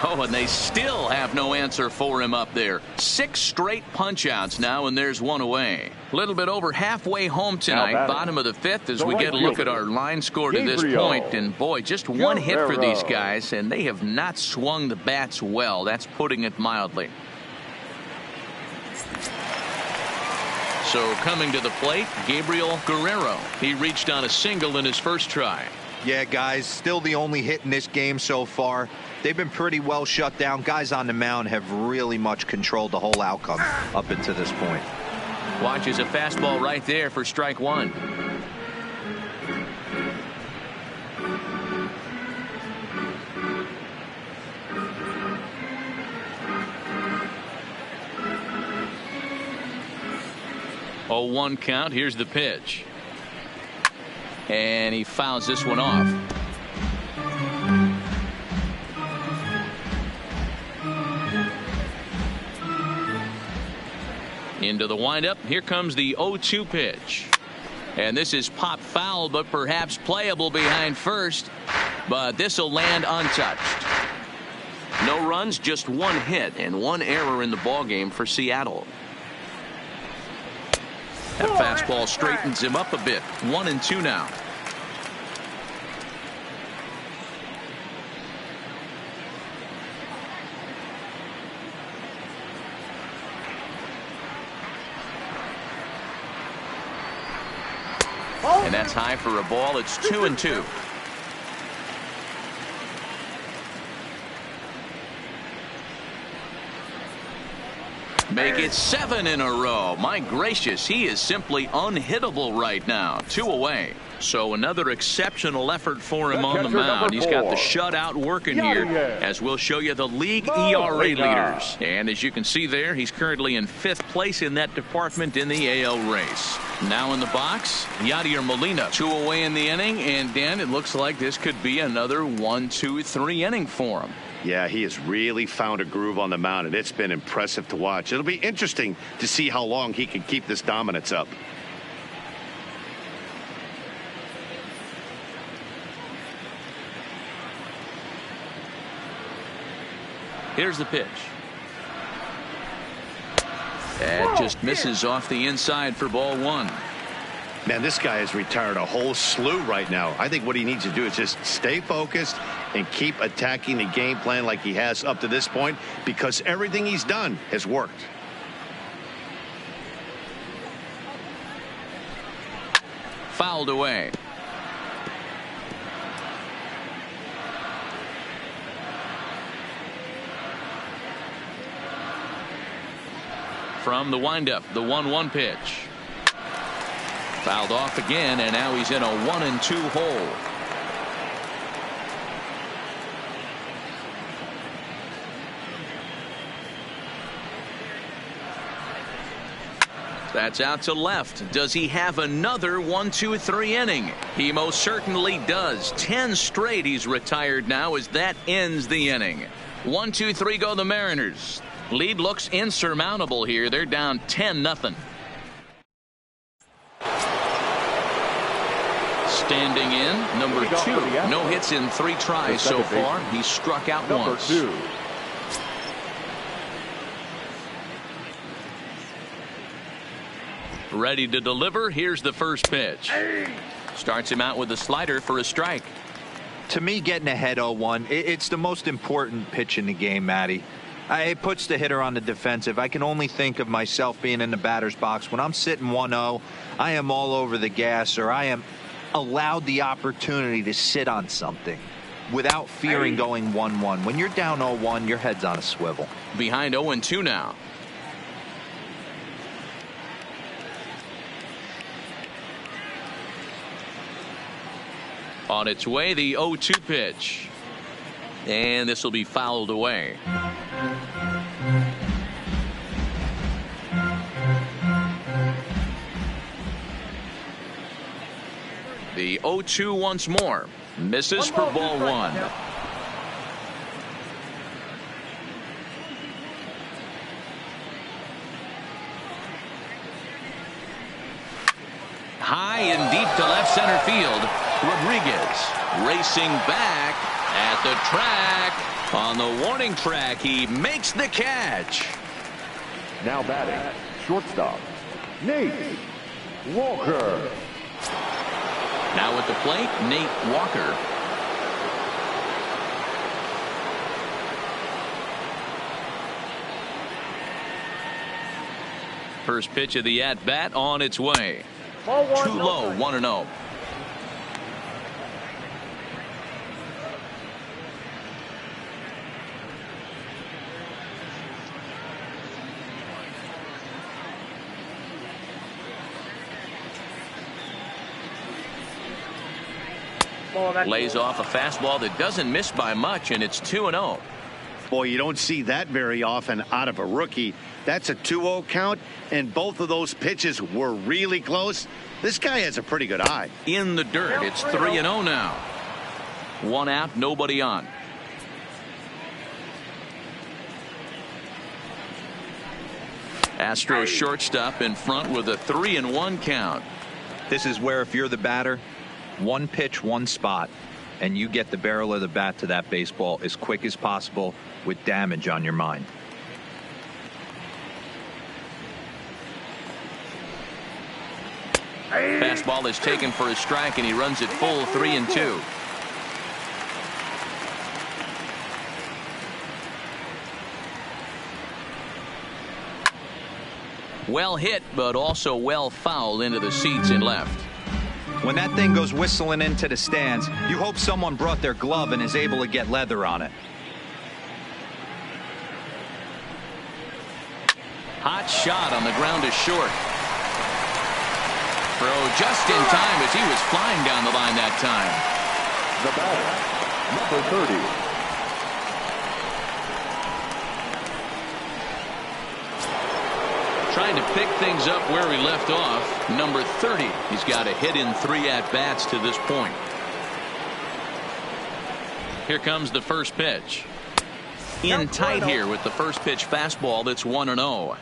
Oh, and they still have no answer for him up there. 6 straight punch-outs now, and there's 1 away. A little bit over halfway home tonight, bottom of the 5th, as we get a look at our line score to this point. And, boy, just 1 hit for these guys, and they have not swung the bats well. That's putting it mildly. So coming to the plate, Gabriel Guerrero. He reached on a single in his first try. Yeah, guys, still the only hit in this game so far. They've been pretty well shut down. Guys on the mound have really much controlled the whole outcome up until this point. Watches a fastball right there for strike 1. Oh, 1 count. Here's the pitch. And he fouls this one off. Into the windup. Here comes the 0-2 pitch. And this is pop foul, but perhaps playable behind first. But this will land untouched. No runs, just one hit and one error in the ballgame for Seattle. That fastball straightens him up a bit. 1-2 now. And that's high for a ball. It's 2-2. Make it 7 in a row. My gracious, he is simply unhittable right now. 2 away. So another exceptional effort for him on the mound. He's got the shutout working here, as we'll show you the league ERA leaders. And as you can see there, he's currently in 5th place in that department in the AL race. Now in the box, Yadier Molina. 2 away in the inning, and Dan, it looks like this could be another 1-2-3 inning for him. Yeah, he has really found a groove on the mound, and it's been impressive to watch. It'll be interesting to see how long he can keep this dominance up. Here's the pitch. That just misses off the inside for ball 1. Man, this guy has retired a whole slew right now. I think what he needs to do is just stay focused and keep attacking the game plan like he has up to this point, because everything he's done has worked. Fouled away. From the windup, the 1-1 pitch. Fouled off again, and now he's in a 1-2 hole. That's out to left. Does he have another 1-2-3 inning? He most certainly does. 10 straight he's retired now as that ends the inning. 1-2-3 go the Mariners. Lead looks insurmountable here. They're down 10-0. Standing in, number 2. No hits in 3 tries so far. He's struck out once. Number 2. Ready to deliver. Here's the first pitch. Starts him out with a slider for a strike. To me, getting ahead 0-1, it's the most important pitch in the game, Matty. It puts the hitter on the defensive. I can only think of myself being in the batter's box. When I'm sitting 1-0, I am all over the gas, or I am allowed the opportunity to sit on something without fearing going 1-1. When you're down 0-1, your head's on a swivel. Behind 0-2 now. On its way, the 0-2 pitch. And this will be fouled away. The 0-2 once more. Misses for ball 1. High and deep to left center field. Rodriguez racing back at the track. On the warning track, he makes the catch. Now batting, shortstop, Nate Walker. Now at the plate, Nate Walker. First pitch of the at-bat on its way. Too low, 1-0. Lays off a fastball that doesn't miss by much, and it's 2-0. Boy, you don't see that very often out of a rookie. That's a 2-0 count, and both of those pitches were really close. This guy has a pretty good eye. In the dirt, it's 3-0 now. 1 out, nobody on. Astros shortstop in front with a 3-1 count. This is where, if you're the batter, one pitch, one spot, and you get the barrel of the bat to that baseball as quick as possible with damage on your mind. Fastball is taken for a strike, and he runs it full 3-2. Well hit, but also well fouled into the seats and left. When that thing goes whistling into the stands, you hope someone brought their glove and is able to get leather on it. Hot shot on the ground is short. Throw just in time as he was flying down the line that time. The batter, number 30. Trying to pick things up where he left off. Number 30. He's got a hit in 3 at-bats to this point. Here comes the first pitch. In tight here with the first pitch fastball that's 1-0.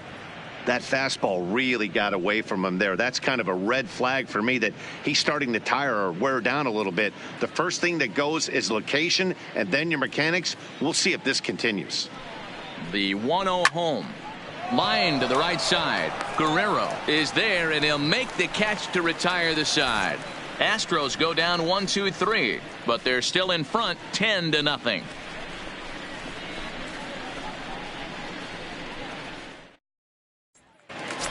That fastball really got away from him there. That's kind of a red flag for me that he's starting to tire or wear down a little bit. The first thing that goes is location and then your mechanics. We'll see if this continues. The 1-0 home. Line to the right side. Guerrero is there, and he'll make the catch to retire the side. Astros go down 1-2-3, but they're still in front 10-0.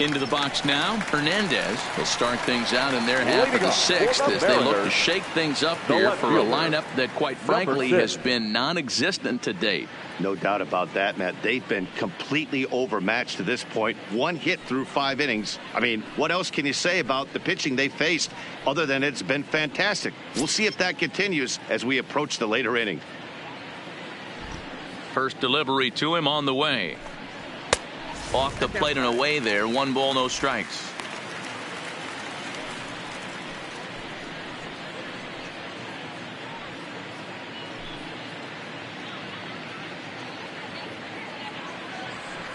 Into the box now. Hernandez will start things out in their half of the 6th as they look to shake things up here for a lineup that, quite frankly, has been non-existent to date. No doubt about that, Matt. They've been completely overmatched to this point. 1 hit through 5 innings. I mean, what else can you say about the pitching they faced other than it's been fantastic? We'll see if that continues as we approach the later inning. First delivery to him on the way. Off the plate and away there. 1 ball, no strikes.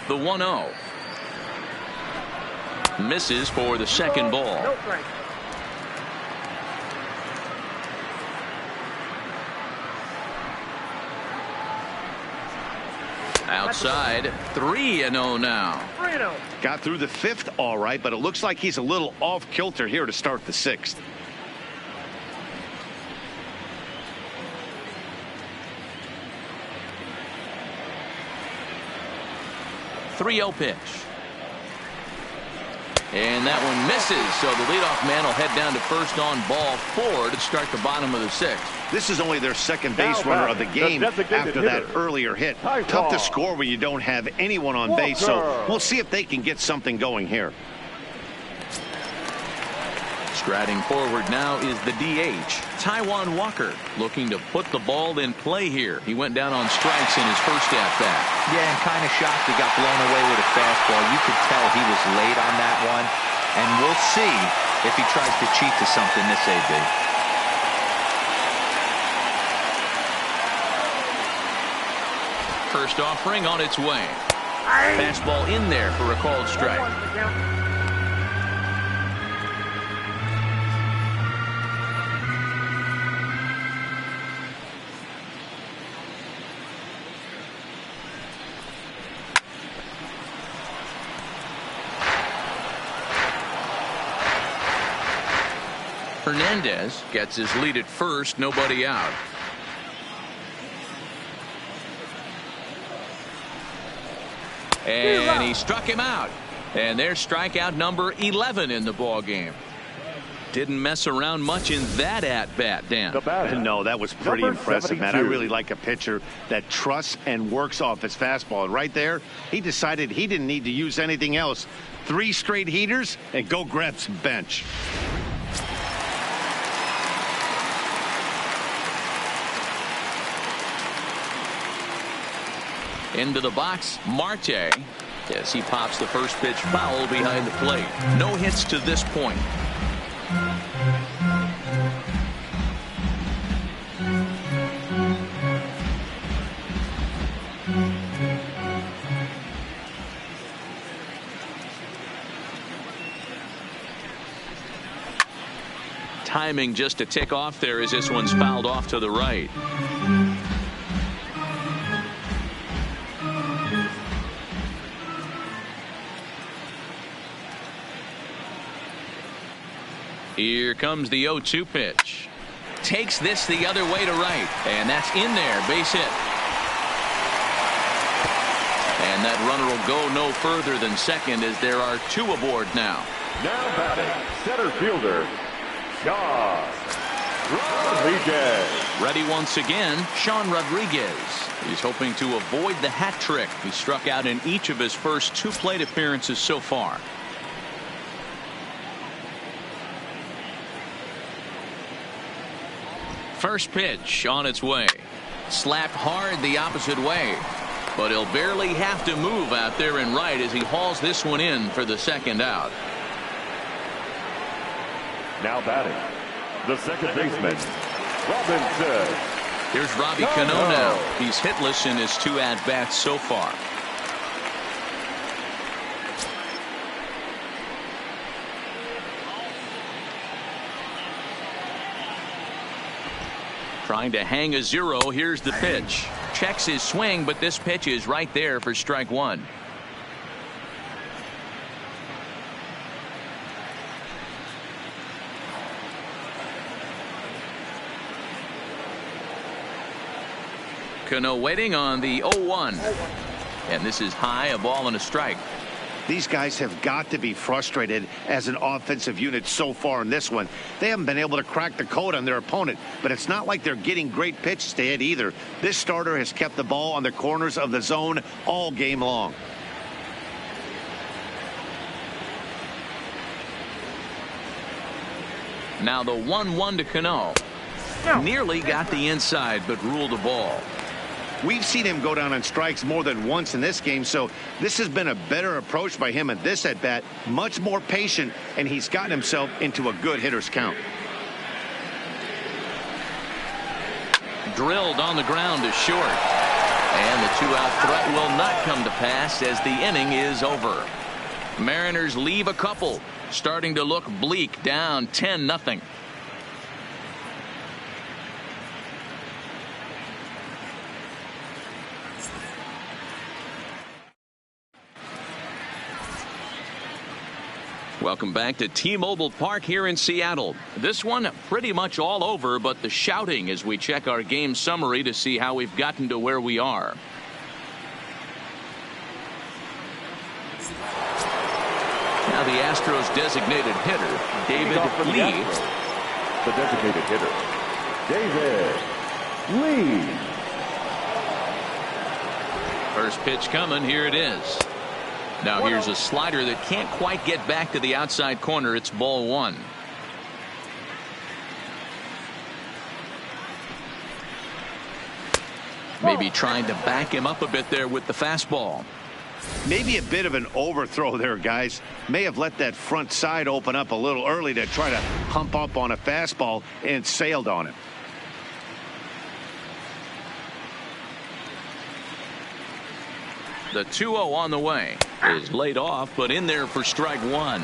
The 1-0. Misses for the second ball. No strike. Outside. 3-0 now. 3-0. Got through the 5th all right, but it looks like he's a little off kilter here to start the 6th. .30 pitch. And that one misses, so the leadoff man will head down to first on ball 4 to start the bottom of the 6th. This is only their second base runner of the game after that earlier hit. Tough to score when you don't have anyone on base, so we'll see if they can get something going here. Striding forward now is the DH, Taijuan Walker, looking to put the ball in play here. He went down on strikes in his first at-bat. Yeah, and kind of shocked he got blown away with a fastball. You could tell he was late on that one, and we'll see if he tries to cheat to something this AB. First offering on its way. Fastball in there for a called strike. Hernandez gets his lead at first, nobody out. And he struck him out. And there's strikeout number 11 in the ball game. Didn't mess around much in that at-bat, Dan. No, that was pretty impressive, man. I really like a pitcher that trusts and works off his fastball. And right there, he decided he didn't need to use anything else. 3 straight heaters and go grab some bench. Into the box, Marte, as he pops the first pitch foul behind the plate. No hits to this point. timing just to tick off there as this one's fouled off to the right. Here comes the 0-2 pitch. Takes this the other way to right, and that's in there, base hit. And that runner will go no further than second as there are 2 aboard now. Now batting, center fielder, Sean Rodriguez. Ready once again, Sean Rodriguez. He's hoping to avoid the hat trick. He struck out in each of his first 2 plate appearances so far. First pitch on its way. Slapped hard the opposite way. But he'll barely have to move out there in right as he hauls this one in for the second out. Now batting, the second baseman, Robinson. Here's Robbie Cano now. He's hitless in his 2 at-bats so far. Trying to hang a 0. Here's the pitch. Checks his swing, but this pitch is right there for strike 1. Cano waiting on the 0-1. And this is high, a ball and a strike. These guys have got to be frustrated as an offensive unit so far in this one. They haven't been able to crack the code on their opponent, but it's not like they're getting great pitches to hit either. This starter has kept the ball on the corners of the zone all game long. Now the 1-1 to Cano. Nearly got the inside, but ruled a ball. We've seen him go down on strikes more than once in this game, so this has been a better approach by him at this at-bat. Much more patient, and he's gotten himself into a good hitter's count. Drilled on the ground to short. And the 2-out threat will not come to pass as the inning is over. Mariners leave a couple. Starting to look bleak, down 10-0. Welcome back to T-Mobile Park here in Seattle. This one pretty much all over, but the shouting as we check our game summary to see how we've gotten to where we are. Now the Astros designated hitter, David Lee. The designated hitter, David Lee. First pitch coming, here it is. Now here's a slider that can't quite get back to the outside corner. It's ball 1. Maybe trying to back him up a bit there with the fastball. Maybe a bit of an overthrow there, guys. May have let that front side open up a little early to try to hump up on a fastball and sailed on it. The 2-0 on the way is laid off, but in there for strike 1.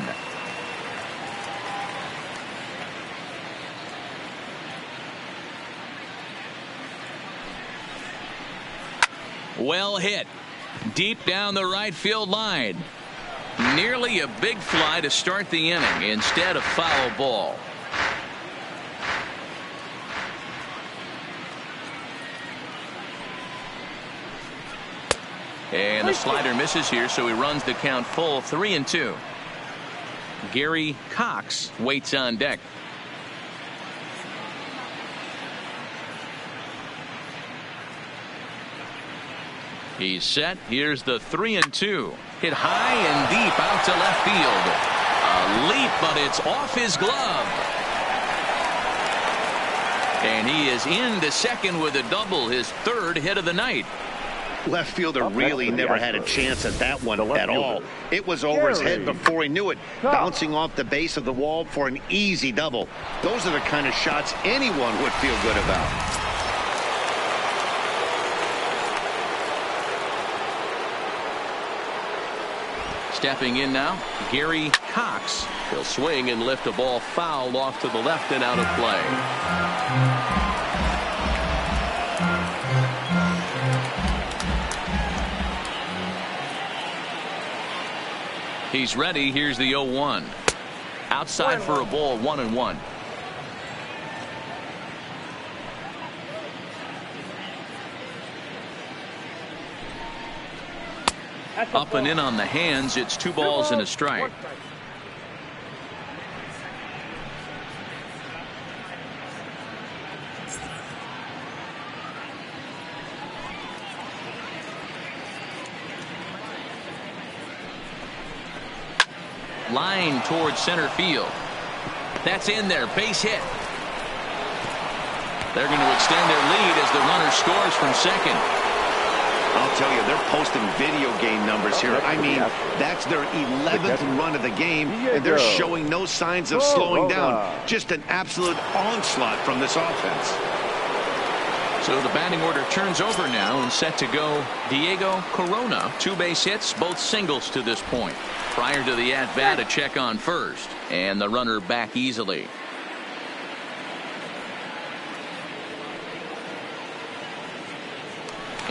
Well hit. Deep down the right field line. Nearly a big fly to start the inning. Instead, a foul ball. And the slider misses here, so he runs the count full 3-2. Gary Cox waits on deck. He's set. Here's the 3-2. Hit high and deep out to left field. A leap, but it's off his glove. And he is into second with a double, his 3rd hit of the night. Left fielder really never had a chance at that one at all. It was over his head before he knew it, bouncing off the base of the wall for an easy double. Those are the kind of shots anyone would feel good about. Stepping in now, Gary Cox. He'll swing and lift a ball foul off to the left and out of play. He's ready. Here's the 0-1. Outside for a ball, 1-1. Up and in on the hands. It's 2 balls and a strike. Line towards center field. That's in there. Base hit. They're going to extend their lead as the runner scores from second. I'll tell you, they're posting video game numbers here. I mean, that's their 11th run of the game, and they're showing no signs of slowing down. Just an absolute onslaught from this offense. So the batting order turns over now and set to go Diego Corona. 2 base hits, both singles to this point. Prior to the at-bat, a check on first, and the runner back easily.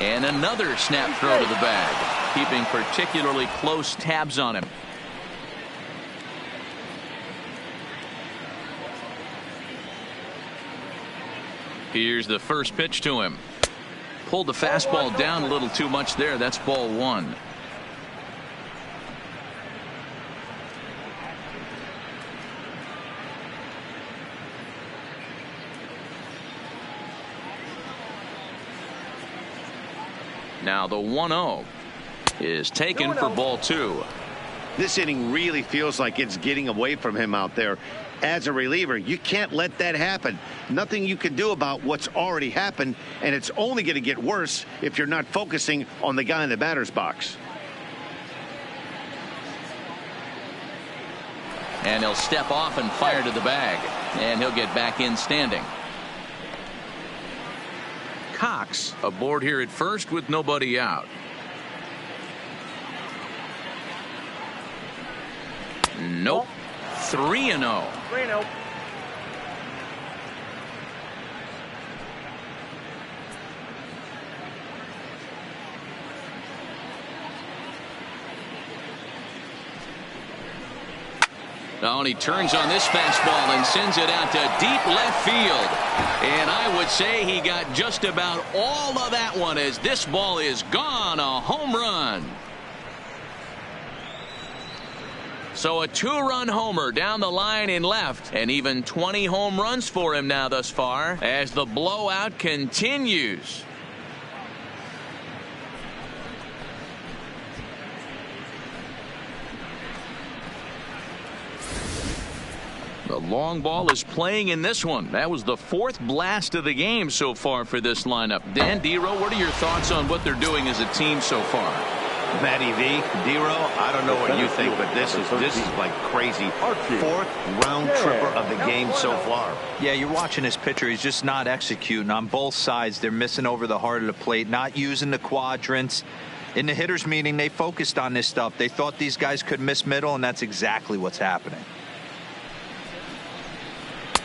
And another snap throw to the bag, keeping particularly close tabs on him. Here's the first pitch to him. Pulled the fastball down a little too much there. That's ball 1. Now the 1-0 is taken for ball 2. This inning really feels like it's getting away from him out there. As a reliever, you can't let that happen. Nothing you can do about what's already happened, and it's only going to get worse if you're not focusing on the guy in the batter's box. And he'll step off and fire to the bag, and he'll get back in standing. Cox aboard here at first with nobody out. Nope. 3-0. 3-0. Now he turns on this fastball and sends it out to deep left field. And I would say he got just about all of that one as this ball is gone. A home run. So a 2-run homer down the line in left, and even 20 home runs for him now thus far as the blowout continues. The long ball is playing in this one. That was the 4th blast of the game so far for this lineup. Dan, Dero, what are your thoughts on what they're doing as a team so far? Matty V, Dero, I don't know what you think, but this is like crazy. 4th round tripper of the game so far. Yeah, you're watching this pitcher. He's just not executing on both sides. They're missing over the heart of the plate, not using the quadrants. In the hitters meeting, they focused on this stuff. They thought these guys could miss middle, and that's exactly what's happening.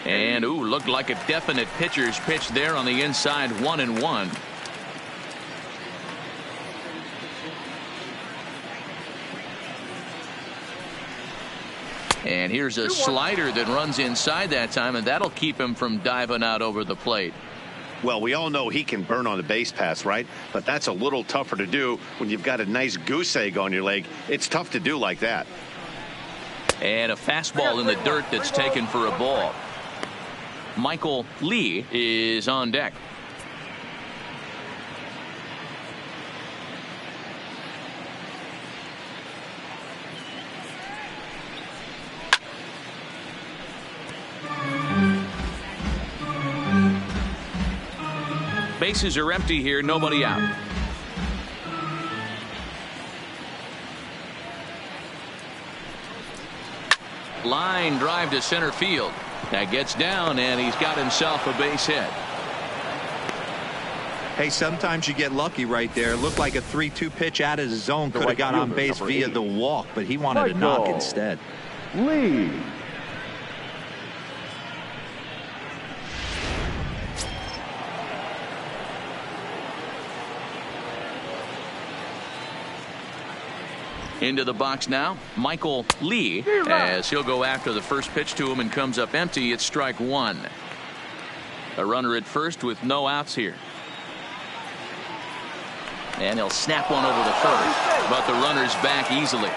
And looked like a definite pitcher's pitch there on the inside. 1-1. And here's a slider that runs inside that time, and that'll keep him from diving out over the plate. Well, we all know he can burn on the base pass, right? But that's a little tougher to do when you've got a nice goose egg on your leg. It's tough to do like that. And a fastball in the dirt that's taken for a ball. Michael Lee is on deck. Bases are empty here, nobody out. Line drive to center field. That gets down, and he's got himself a base hit. Hey, sometimes you get lucky right there. Looked like a 3-2 pitch out of his zone. Could have got on base via the walk, but he wanted to knock instead. Lee. Into the box now, Michael Lee, as he'll go after the first pitch to him and comes up empty. It's strike one. A runner at first with no outs here. And he'll snap one over the first, but the runner's back easily.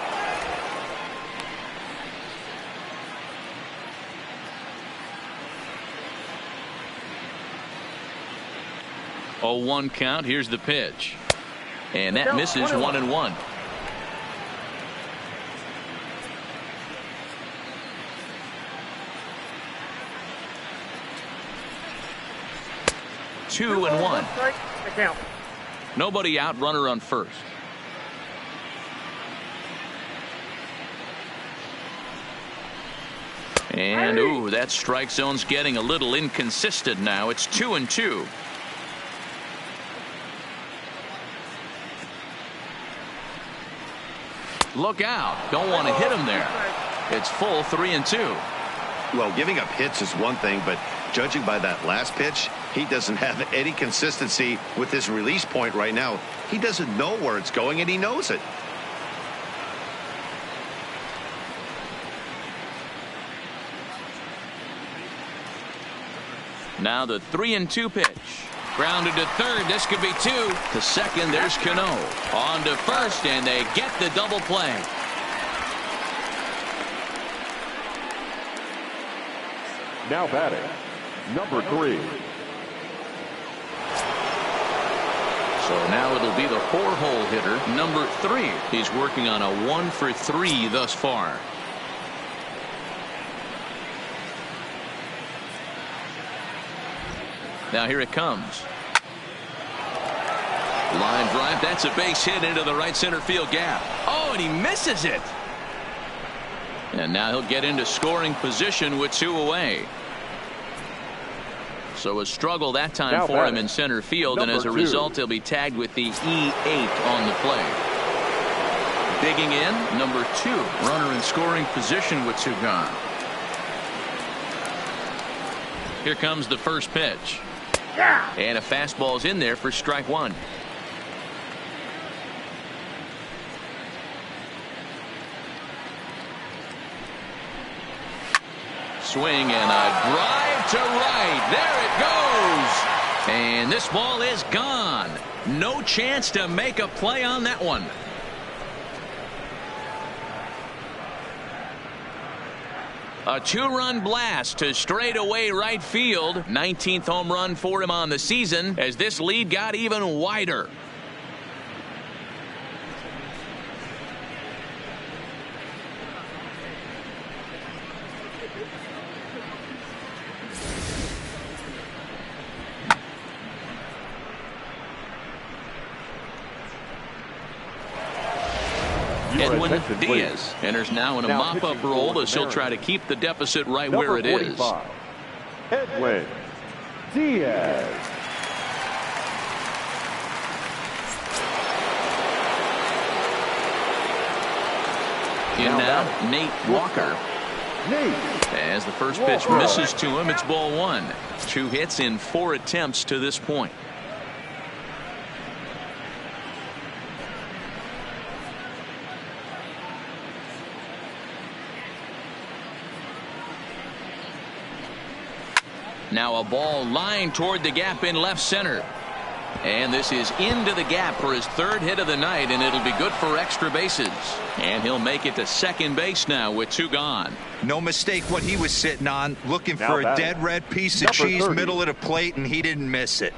Oh, 1 count. Here's the pitch. And that misses 1-1. Two and one. Nobody out, runner on first. And ooh, that strike zone's getting a little inconsistent now. It's 2-2. Look out. Don't want to hit him there. It's full 3-2. Well, giving up hits is one thing, but judging by that last pitch, he doesn't have any consistency with his release point right now. He doesn't know where it's going, and he knows it. Now the 3-2 pitch. Grounded to third. This could be two. To second, there's Cano. On to first, and they get the double play. Now batting, number 3. So now it'll be the 4-hole hitter, number 3. He's working on a 1 for 3 thus far. Now here it comes. Line drive. That's a base hit into the right center field gap. Oh, and he misses it. And now he'll get into scoring position with 2 away. So a struggle that time now for him in center field, and as a result, he'll be tagged with the E8 on the play. Digging in, number 2, runner in scoring position with 2 gone. Here comes the first pitch. And a fastball's in there for strike 1. Swing and a drive to right. There it goes. And this ball is gone. No chance to make a play on that one. A 2-run blast to straightaway right field. 19th home run for him on the season as this lead got even wider. Edwin Diaz enters now in a mop-up role as he'll try to keep the deficit right where it is. Edwin Diaz. In now, Nate Walker. As the first pitch misses to him, it's ball 1. 2 hits in 4 attempts to this point. Now a ball lined toward the gap in left center. And this is into the gap for his 3rd hit of the night, and it'll be good for extra bases. And he'll make it to second base now with 2 gone. No mistake what he was sitting on, looking for a dead red piece of cheese, middle of the plate, and he didn't miss it.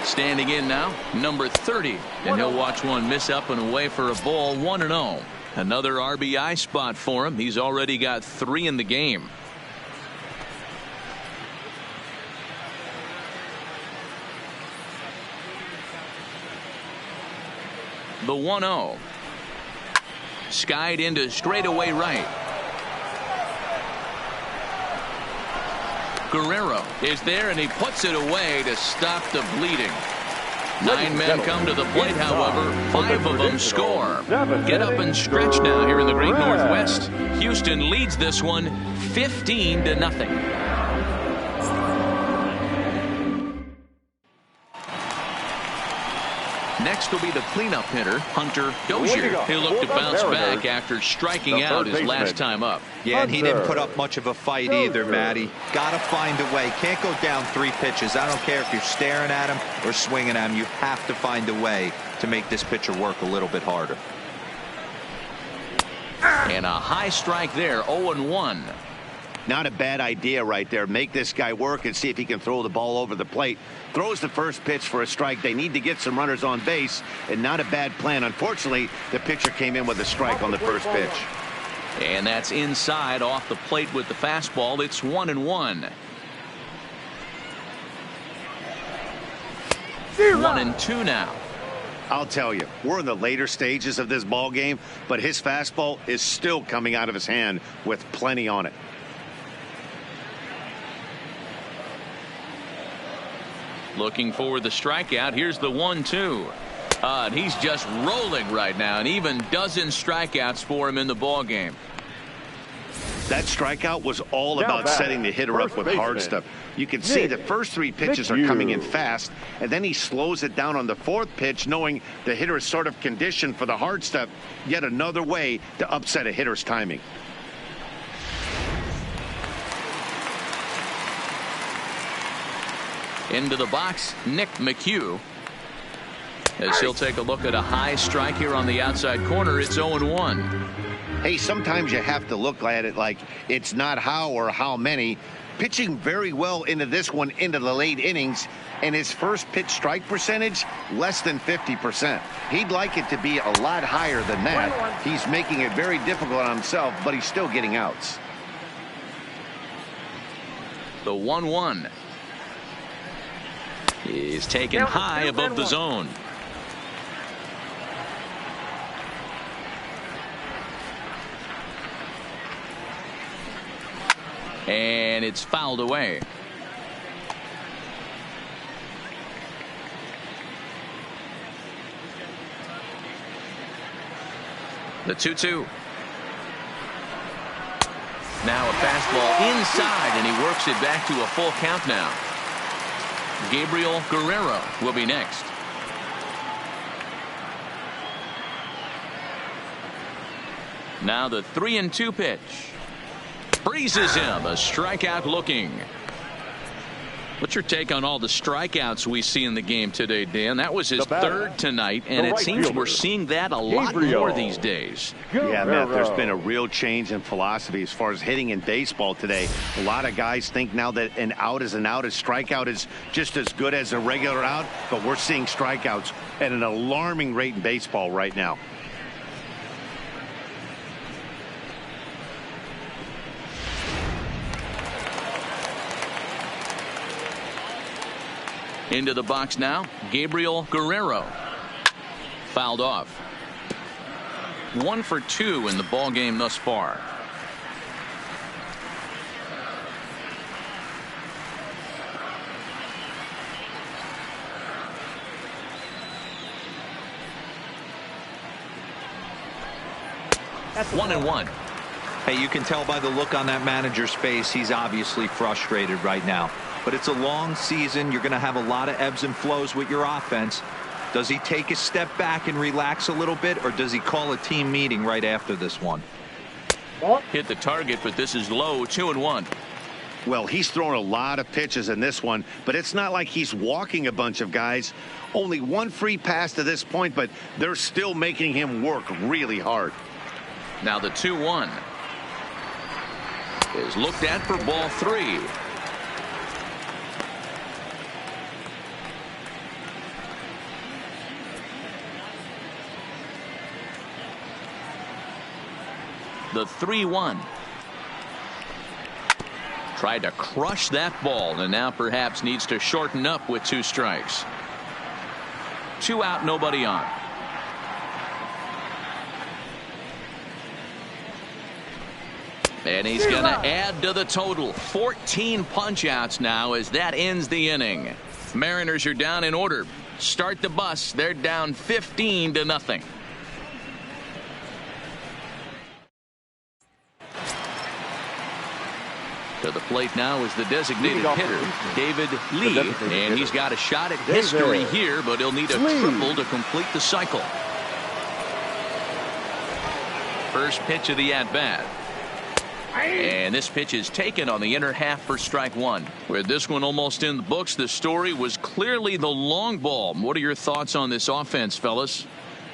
Standing in now, number 30, and he'll watch one miss up and away for a ball. 1-0. Another RBI spot for him. He's already got 3 in the game. The 1-0. Skied into straightaway right. Guerrero is there, and he puts it away to stop the bleeding. 9 men come to the plate, however. 5 of them score. Get up and stretch now here in the Great Northwest. Houston leads this one 15-0. Next will be the cleanup hitter, Hunter Dozier. He'll look to bounce back after striking out his last time up. Yeah, and he didn't put up much of a fight either, Matty. Got to find a way. Can't go down 3 pitches. I don't care if you're staring at him or swinging at him. You have to find a way to make this pitcher work a little bit harder. And a high strike there, 0-1. Not a bad idea right there. Make this guy work and see if he can throw the ball over the plate. Throws the first pitch for a strike. They need to get some runners on base, and not a bad plan. Unfortunately, the pitcher came in with a strike on the first pitch. And that's inside off the plate with the fastball. It's 1-1. 1-2 now. I'll tell you, we're in the later stages of this ball game, but his fastball is still coming out of his hand with plenty on it. Looking for the strikeout. Here's the 1-2. And he's just rolling right now, and even dozen strikeouts for him in the ball game. That strikeout was all about setting the hitter up with hard stuff. You can see the first 3 pitches are coming in fast, and then he slows it down on the 4th pitch, knowing the hitter is sort of conditioned for the hard stuff. Yet another way to upset a hitter's timing. Into the box, Nick McHugh. As he'll take a look at a high strike here on the outside corner. It's 0-1. Hey, sometimes you have to look at it like it's not how or how many. Pitching very well into this one into the late innings, and his first pitch strike percentage less than 50%. He'd like it to be a lot higher than that. He's making it very difficult on himself, but he's still getting outs. The 1-1 is taken high above the zone. And it's fouled away. The 2-2. Now a fastball inside, and he works it back to a full count now. Gabriel Guerrero will be next. Now the 3-2 pitch. Breezes him. A strikeout looking. What's your take on all the strikeouts we see in the game today, Dan? That was his 3rd tonight, and it seems we're seeing that a lot more these days. Yeah, Matt, there's been a real change in philosophy as far as hitting in baseball today. A lot of guys think now that an out is an out. A strikeout is just as good as a regular out, but we're seeing strikeouts at an alarming rate in baseball right now. Into the box now, Gabriel Guerrero. Fouled off. 1 for 2 in the ball game thus far. That's 1-1. Hey, you can tell by the look on that manager's face, he's obviously frustrated right now. But it's a long season. You're going to have a lot of ebbs and flows with your offense. Does he take a step back and relax a little bit, or does he call a team meeting right after this one? Hit the target, but this is low. 2-1. Well, he's thrown a lot of pitches in this one, but it's not like he's walking a bunch of guys. Only 1 free pass to this point, but they're still making him work really hard. Now the 2-1 is looked at for ball 3. The 3-1. Tried to crush that ball, and now perhaps needs to shorten up with 2 strikes. 2 out, nobody on. And he's going to add to the total. 14 punch-outs now as that ends the inning. Mariners are down in order. Start the bus. They're down 15-0. To the plate now is the designated hitter, David Lee, and he's got a shot at history here, but he'll need a triple to complete the cycle. First pitch of the at-bat. And this pitch is taken on the inner half for strike one. With this one almost in the books, the story was clearly the long ball. What are your thoughts on this offense, fellas?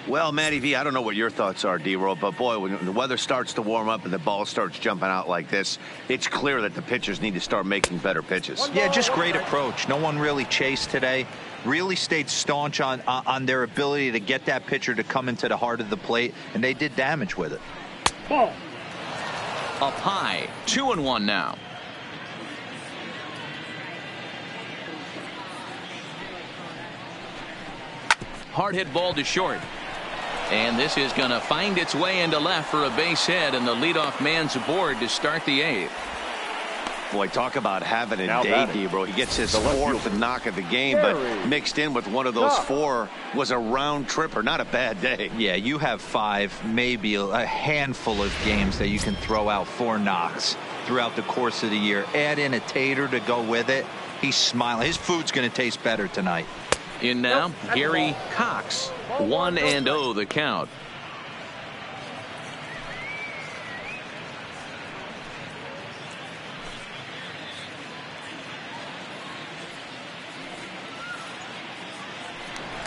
Well, Matty V, I don't know what your thoughts are, D-Roll, but boy, when the weather starts to warm up and the ball starts jumping out like this, it's clear that the pitchers need to start making better pitches. Yeah, just great approach. No one really chased today. Really stayed staunch on their ability to get that pitcher to come into the heart of the plate, and they did damage with it. Ball. Up high, 2-1 now. Hard hit ball to short. And this is going to find its way into left for a base hit, and the leadoff man's aboard to start the eighth. Boy, talk about having a day, D-Bro. He gets his fourth knock of the game, but mixed in with one of those four was a round tripper. Not a bad day. Yeah, you have five, maybe a handful of games that you can throw out 4 knocks throughout the course of the year. Add in a tater to go with it. He's smiling. His food's going to taste better tonight. In now, Gary Cox. 1-0 the count.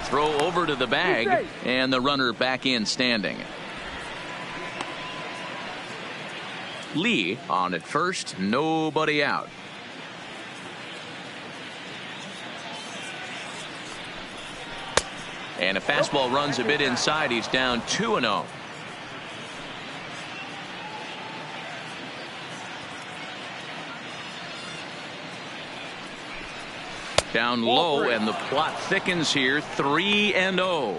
Throw over to the bag, and the runner back in standing. Lee on at first, nobody out. And a fastball runs a bit inside. He's down 2-0. Down low, and the plot thickens here. 3-0.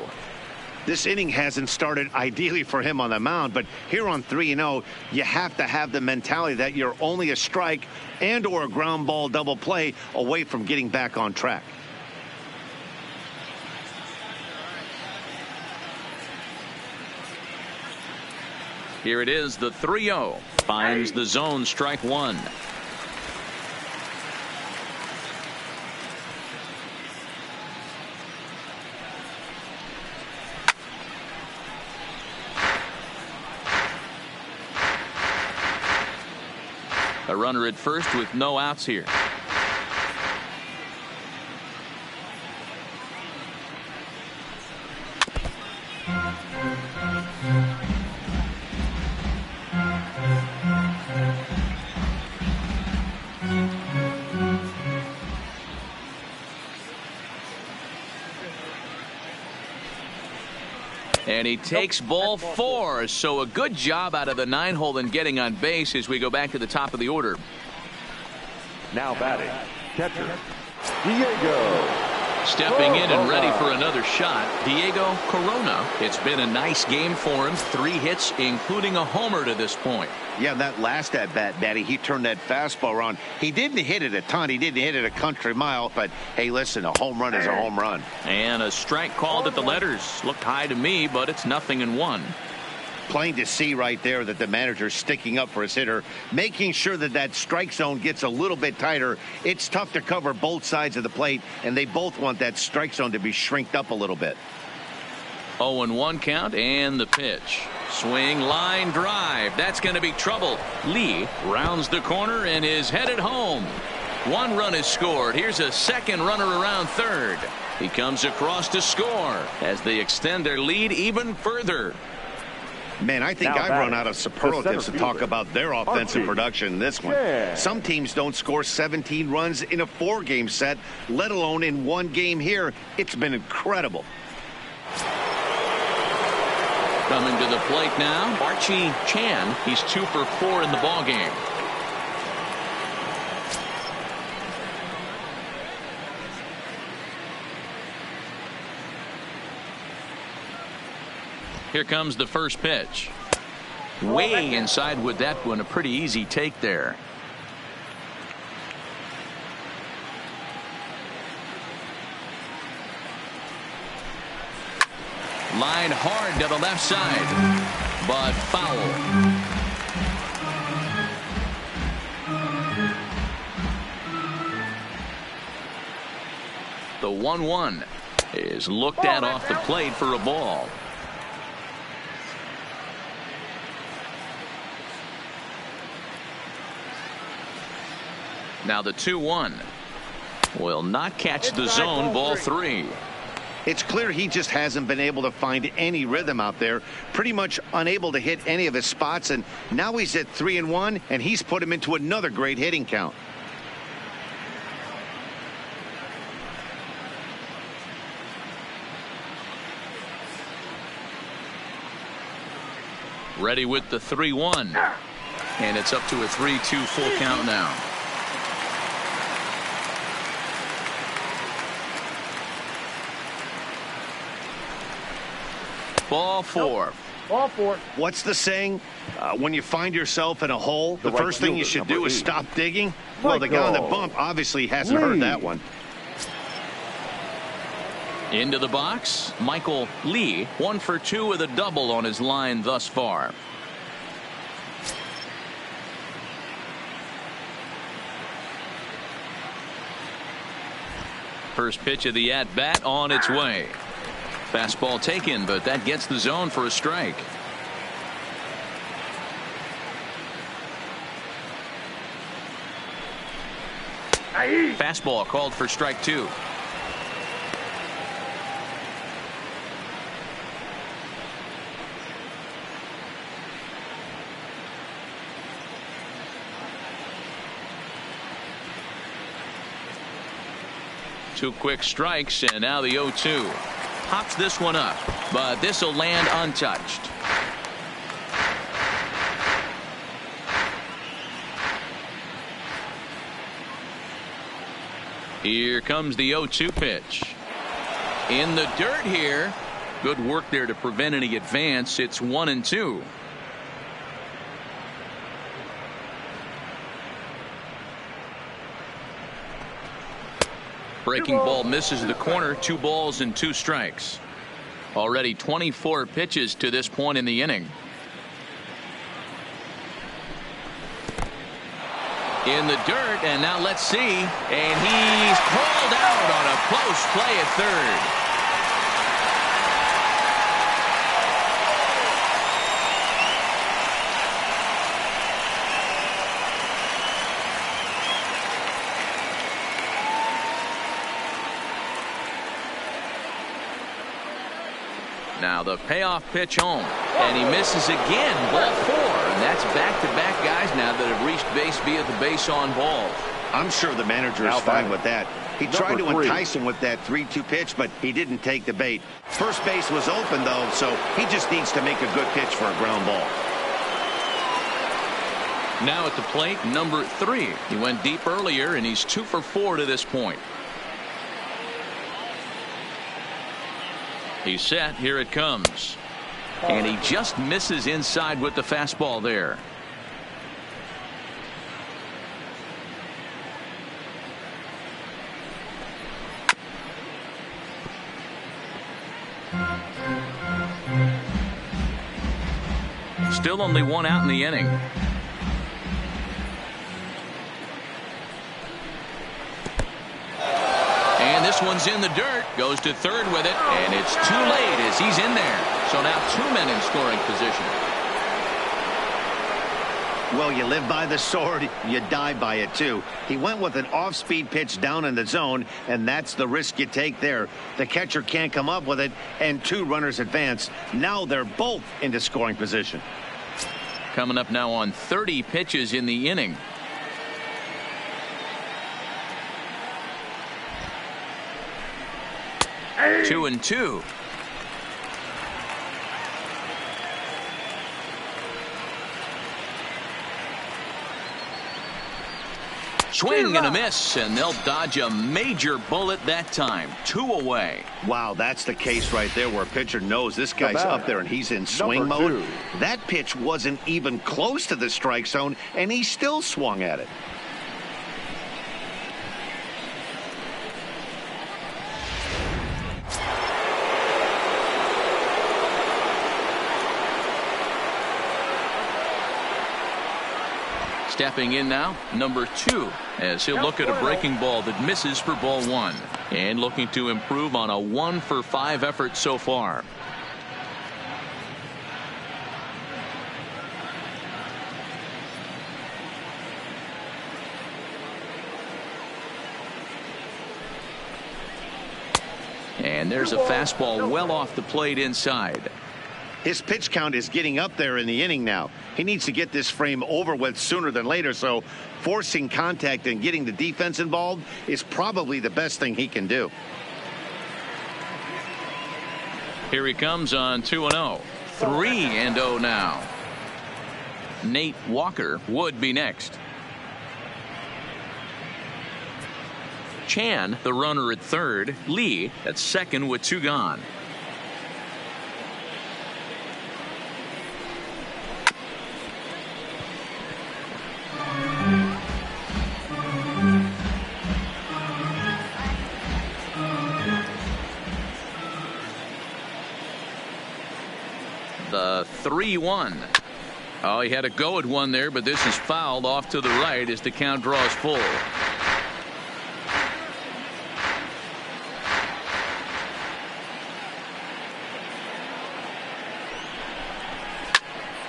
This inning hasn't started ideally for him on the mound, but here on 3-0, you have to have the mentality that you're only a strike and or a ground ball double play away from getting back on track. Here it is, the 3-0. Finds the zone, strike one. A runner at first with no outs here. And he takes ball 4. So a good job out of the 9-hole in getting on base as we go back to the top of the order. Now batting, catcher, Diego. Stepping in and ready for another shot, Diego Corona. It's been a nice game for him. 3 hits, including a homer to this point. Yeah, that last at-bat, Daddy, he turned that fastball around. He didn't hit it a ton. He didn't hit it a country mile. But, hey, listen, a home run is a home run. And a strike called at the letters. Looked high to me, but it's 0-1. Plain to see right there that the manager's sticking up for his hitter, making sure that that strike zone gets a little bit tighter. It's tough to cover both sides of the plate, and they both want that strike zone to be shrinked up a little bit. 0-1 count, and the pitch. Swing, line drive. That's going to be trouble. Lee rounds the corner and is headed home. 1 run is scored. Here's a second runner around third. He comes across to score as they extend their lead even further. Man, I think I've run out of superlatives to talk about their offensive production in this one. Some teams don't score 17 runs in a 4-game set, let alone in 1 game here. It's been incredible. Coming to the plate now, Archie Chan. He's 2 for 4 in the ballgame. Here comes the first pitch. way inside with that one. A pretty easy take there. Line hard to the left side, but foul. The 1-1 is looked at off the plate for a ball. Now the 2-1 will not catch the zone. Ball 3. It's clear he just hasn't been able to find any rhythm out there. Pretty much unable to hit any of his spots, and now he's at 3-1, and he's put him into another great hitting count. Ready with the 3-1, and it's up to a 3-2 full count now. Ball 4. Ball 4. What's the saying? When you find yourself in a hole, the first thing you should do is stop digging. Well, the guy on the bump obviously hasn't heard that one. Into the box, Michael Lee, 1 for 2 with a double on his line thus far. First pitch of the at-bat on its way. Fastball taken, but that gets the zone for a strike. Fastball called for strike 2. Two quick strikes, and now the 0-2. Pops this one up, but this will land untouched. Here comes the 0-2 pitch. In the dirt here. Good work there to prevent any advance. It's 1-2. Breaking ball misses the corner. 2 balls and 2 strikes. Already 24 pitches to this point in the inning. In the dirt, and now let's see. And he's called out on a close play at third. Now the payoff pitch home, and he misses again. Ball 4, and that's back-to-back guys now that have reached base via the base on balls. I'm sure the manager is fine with that. He tried to entice him with that 3-2 pitch, but he didn't take the bait. First base was open, though, so he just needs to make a good pitch for a ground ball. Now at the plate, number 3. He went deep earlier, and he's 2 for 4 to this point. He's set. Here it comes. And he just misses inside with the fastball there. Still only 1 out in the inning. And this one's in the dirt. Goes to third with it, and it's too late as he's in there. So now 2 men in scoring position. Well, you live by the sword, you die by it too. He went with an off-speed pitch down in the zone, and that's the risk you take there. The catcher can't come up with it, and 2 runners advance. Now they're both into scoring position. Coming up now on 30 pitches in the inning. Hey. 2-2. Swing and a miss, and they'll dodge a major bullet that time. 2 away. Wow, that's the case right there where a pitcher knows this guy's up there and he's in swing mode. That pitch wasn't even close to the strike zone, and he still swung at it. Stepping in now, number 2, as he'll look at a breaking ball that misses for ball 1. And looking to improve on a 1-for-5 effort so far. And there's a fastball well off the plate inside. His pitch count is getting up there in the inning now. He needs to get this frame over with sooner than later, so forcing contact and getting the defense involved is probably the best thing he can do. Here he comes on 2-0. 3-0 now. Nate Walker would be next. Chan, the runner at third. Lee at second with 2 gone. The 3-1. Oh, he had a go at one there, but this is fouled off to the right as the count draws full.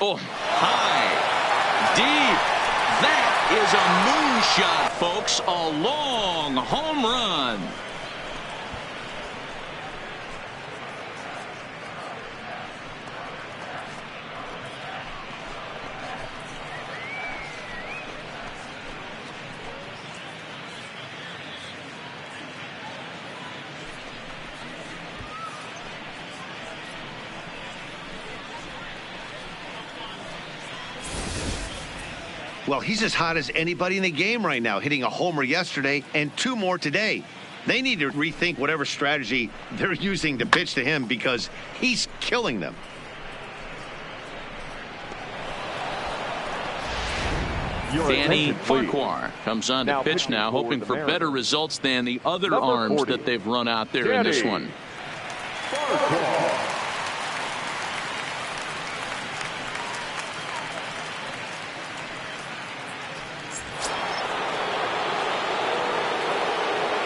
Oh, high, deep. That is a moonshot, folks. A long home run. Well, he's as hot as anybody in the game right now, hitting a homer yesterday and 2 more today. They need to rethink whatever strategy they're using to pitch to him because he's killing them. Danny Farquhar comes on to pitch now, hoping for better results than the other arms that they've run out there in this one.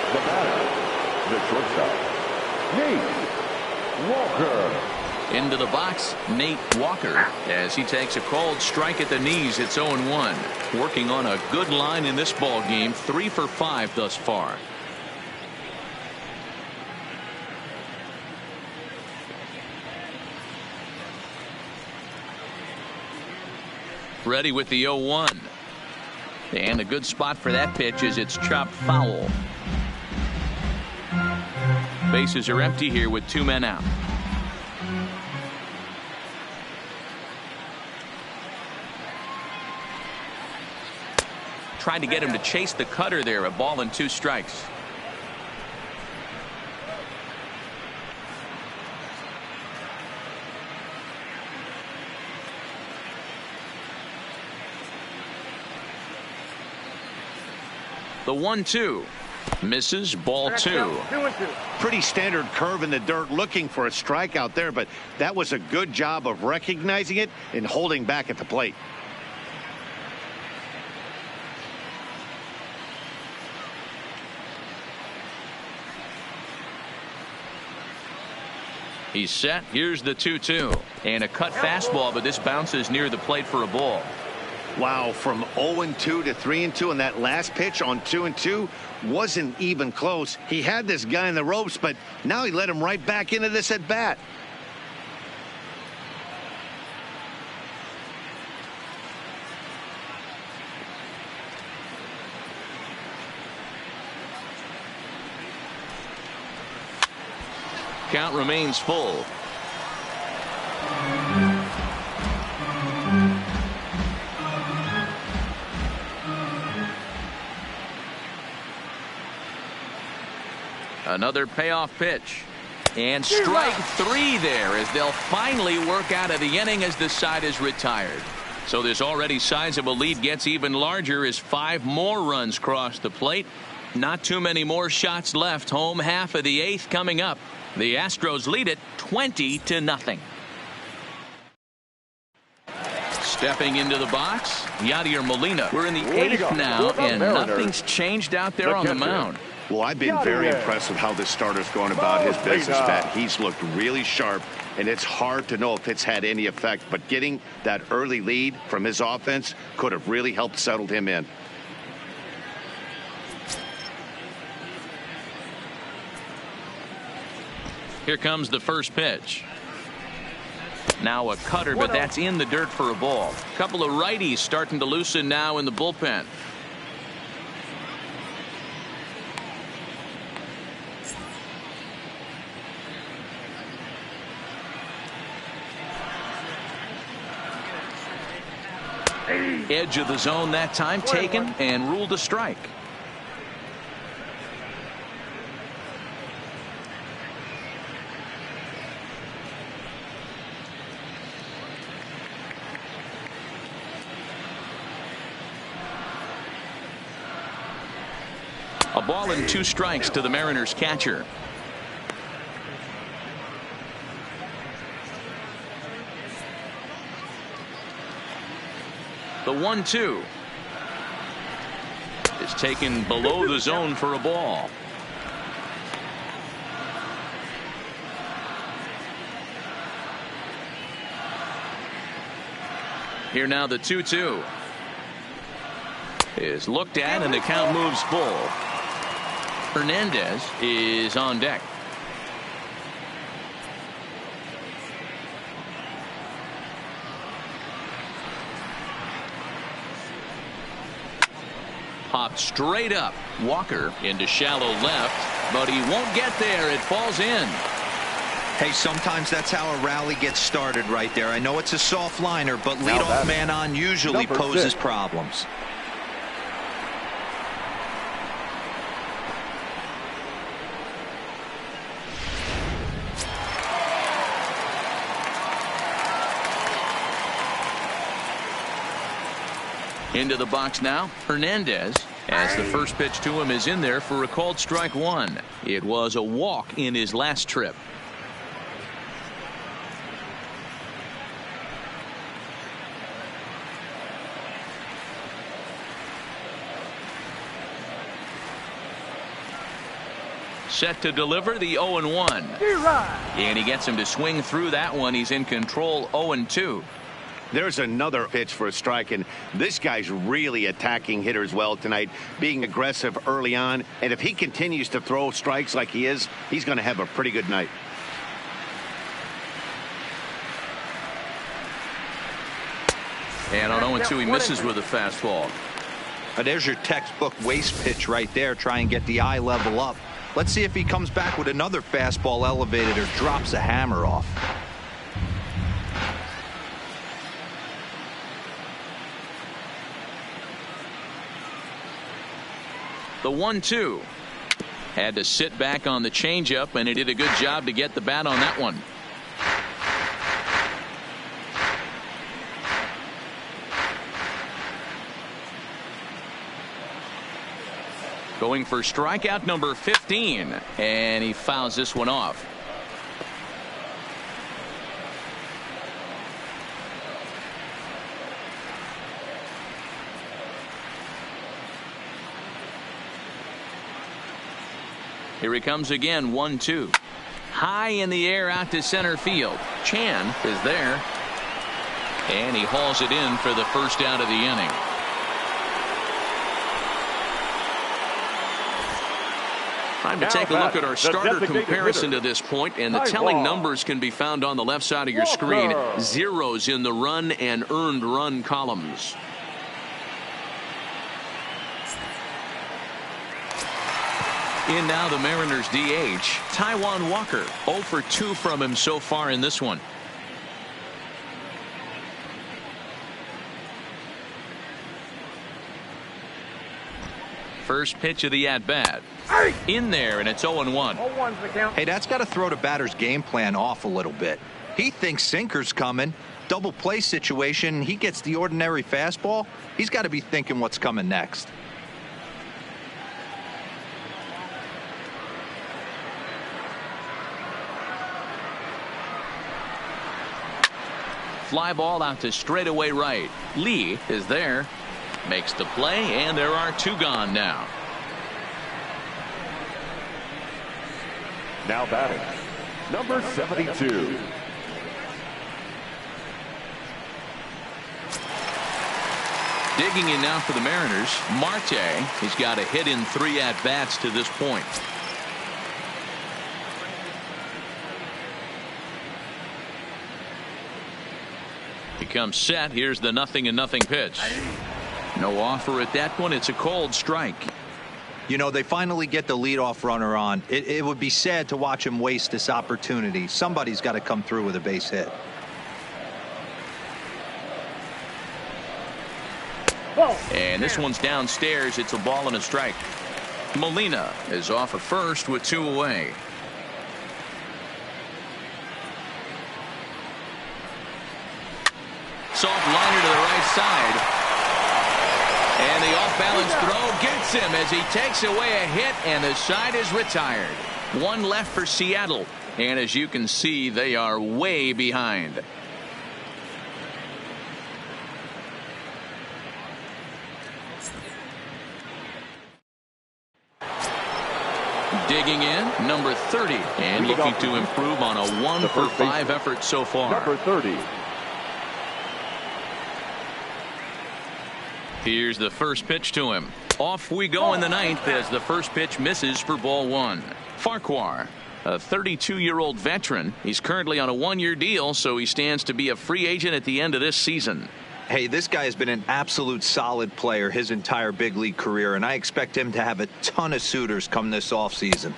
The batter, the shortstop, Nate Walker. Into the box, Nate Walker, as he takes a called strike at the knees. It's 0-1. Working on a good line in this ball game, 3 for 5 thus far. Ready with the 0-1. And a good spot for that pitch is it's chopped foul. Bases are empty here with 2 men out. Tried to get him to chase the cutter there. A ball and 2 strikes. The 1-2 misses, ball 2. Pretty standard curve in the dirt, looking for a strikeout there, but that was a good job of recognizing it and holding back at the plate. He's set. Here's the 2-2 and a cut fastball, but this bounces near the plate for a ball. Wow, from 0-2 to 3-2, and that last pitch on 2-2 wasn't even close. He had this guy in the ropes, but now he let him right back into this at bat. Count remains full. Another payoff pitch. And strike three there as they'll finally work out of the inning as the side is retired. So this already sizable lead gets even larger as 5 more runs cross the plate. Not too many more shots left. Home half of the 8th coming up. The Astros lead it 20-0. Stepping into the box, Yadier Molina. We're in the 8th now, and nothing's changed out there on the mound. Well, I've been very impressed with how this starter's going about his business, Matt. He's looked really sharp, and it's hard to know if it's had any effect. But getting that early lead from his offense could have really helped settle him in. Here comes the first pitch. Now a cutter, but that's in the dirt for a ball. A couple of righties starting to loosen now in the bullpen. Edge of the zone that time taken and ruled a strike. A ball and 2 strikes to the Mariners catcher. The 1-2 is taken below the zone for a ball. Here now the 2-2 is looked at and the count moves full. Hernandez is on deck. Popped straight up. Walker into shallow left, but he won't get there. It falls in. Hey, sometimes that's how a rally gets started right there. I know it's a soft liner, but leadoff man on usually poses problems. Into the box now, Hernandez, as the first pitch to him is in there for a called strike 1. It was a walk in his last trip. Set to deliver the 0-1. And he gets him to swing through that one. He's in control 0-2. There's another pitch for a strike, and this guy's really attacking hitters well tonight, being aggressive early on. And if he continues to throw strikes like he is, he's going to have a pretty good night. And on 0-2, he misses with a fastball. There's your textbook waste pitch right there. Try and get the eye level up. Let's see if he comes back with another fastball elevated or drops a hammer off. The 1-2 had to sit back on the changeup, and he did a good job to get the bat on that one. Going for strikeout number 15, and he fouls this one off. Here he comes again, 1-2. High in the air out to center field. Chan is there. And he hauls it in for the first out of the inning. Time to take a look at our starter comparison to this point, and the telling numbers can be found on the left side of your screen. Zeros in the run and earned run columns. In now the Mariners DH, Taijuan Walker. 0 for 2 from him so far in this one. First pitch of the at-bat. In there, and it's 0-1. 0-1's the count. Hey, that's got to throw the batter's game plan off a little bit. He thinks sinker's coming. Double play situation. He gets the ordinary fastball. He's got to be thinking what's coming next. Fly ball out to straightaway right. Lee is there. Makes the play, and there are 2 gone now. Now batting, number 72. Digging in now for the Mariners, Marte. He's got a hit in 3 at-bats to this point. He comes set. Here's the 0-0 pitch. No offer at that one. It's a cold strike. You know, they finally get the leadoff runner on. It would be sad to watch him waste this opportunity. Somebody's got to come through with a base hit. And this one's downstairs. It's a ball and a strike. Molina is off at first with 2 away. Soft liner to the right side. And the off-balance throw gets him as he takes away a hit, and the side is retired. 1 left for Seattle. And as you can see, they are way behind. Digging in, number 30, and looking to improve on a 1-for-5 effort so far. Number 30. Here's the first pitch to him. Off we go in the 9th as the first pitch misses for ball 1. Farquhar, a 32-year-old veteran. He's currently on a 1-year deal, so he stands to be a free agent at the end of this season. Hey, this guy has been an absolute solid player his entire big league career, and I expect him to have a ton of suitors come this offseason.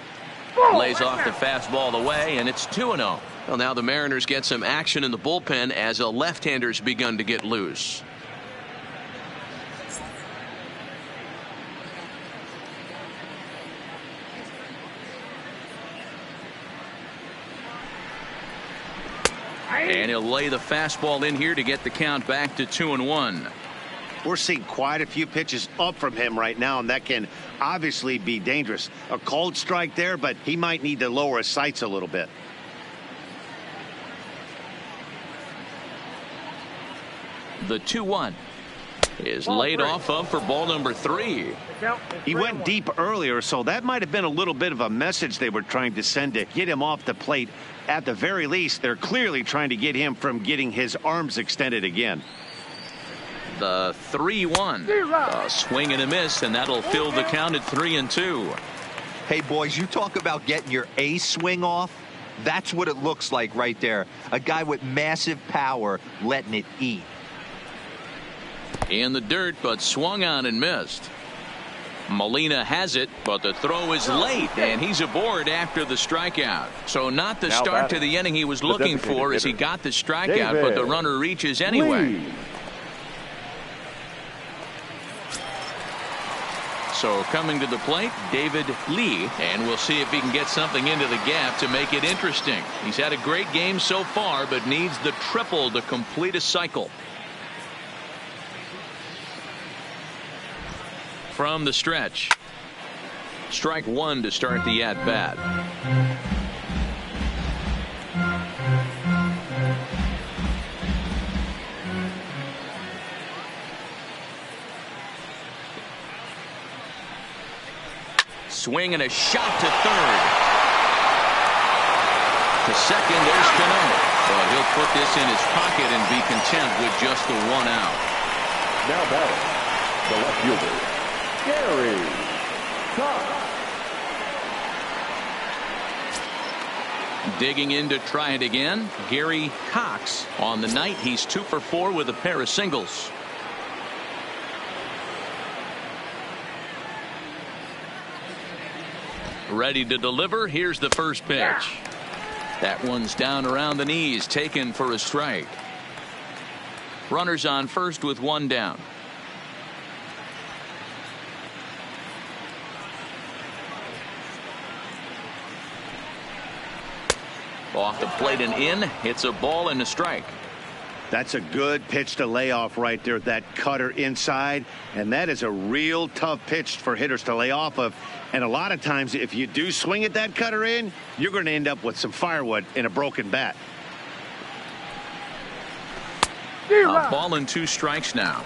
Lays off the fastball away, and it's 2-0. Well, now the Mariners get some action in the bullpen as a left-hander's begun to get loose. And he'll lay the fastball in here to get the count back to 2-1. We're seeing quite a few pitches up from him right now, and that can obviously be dangerous. A cold strike there, but he might need to lower his sights a little bit. The 2-1 is laid off of for ball number 3. He went deep earlier, so that might have been a little bit of a message they were trying to send to get him off the plate. At the very least, they're clearly trying to get him from getting his arms extended again. The 3-1, a swing and a miss, and that'll fill the count at 3-2. Hey, boys, you talk about getting your A swing off. That's what it looks like right there. A guy with massive power letting it eat. In the dirt, but swung on and missed. Molina has it, but the throw is late, and he's aboard after the strikeout. So not the start to the inning he was looking for as he got the strikeout, but the runner reaches anyway. So coming to the plate, David Lee, and we'll see if he can get something into the gap to make it interesting. He's had a great game so far, but needs the triple to complete a cycle. From the stretch. Strike 1 to start the at-bat. Swing and a shot to third. To second, there's Cano. Well, he'll put this in his pocket and be content with just the 1 out. Now batting, the left fielder, Gary Cox. Digging in to try it again, Gary Cox. On the night, he's 2 for 4 with a pair of singles. Ready to deliver. Here's the first pitch. That one's down around the knees, taken for a strike. Runners on first with 1 down. Off the plate and in. It's a ball and a strike. That's a good pitch to lay off right there. That cutter inside. And that is a real tough pitch for hitters to lay off of. And a lot of times if you do swing at that cutter in, you're going to end up with some firewood in a broken bat. A ball and 2 strikes now.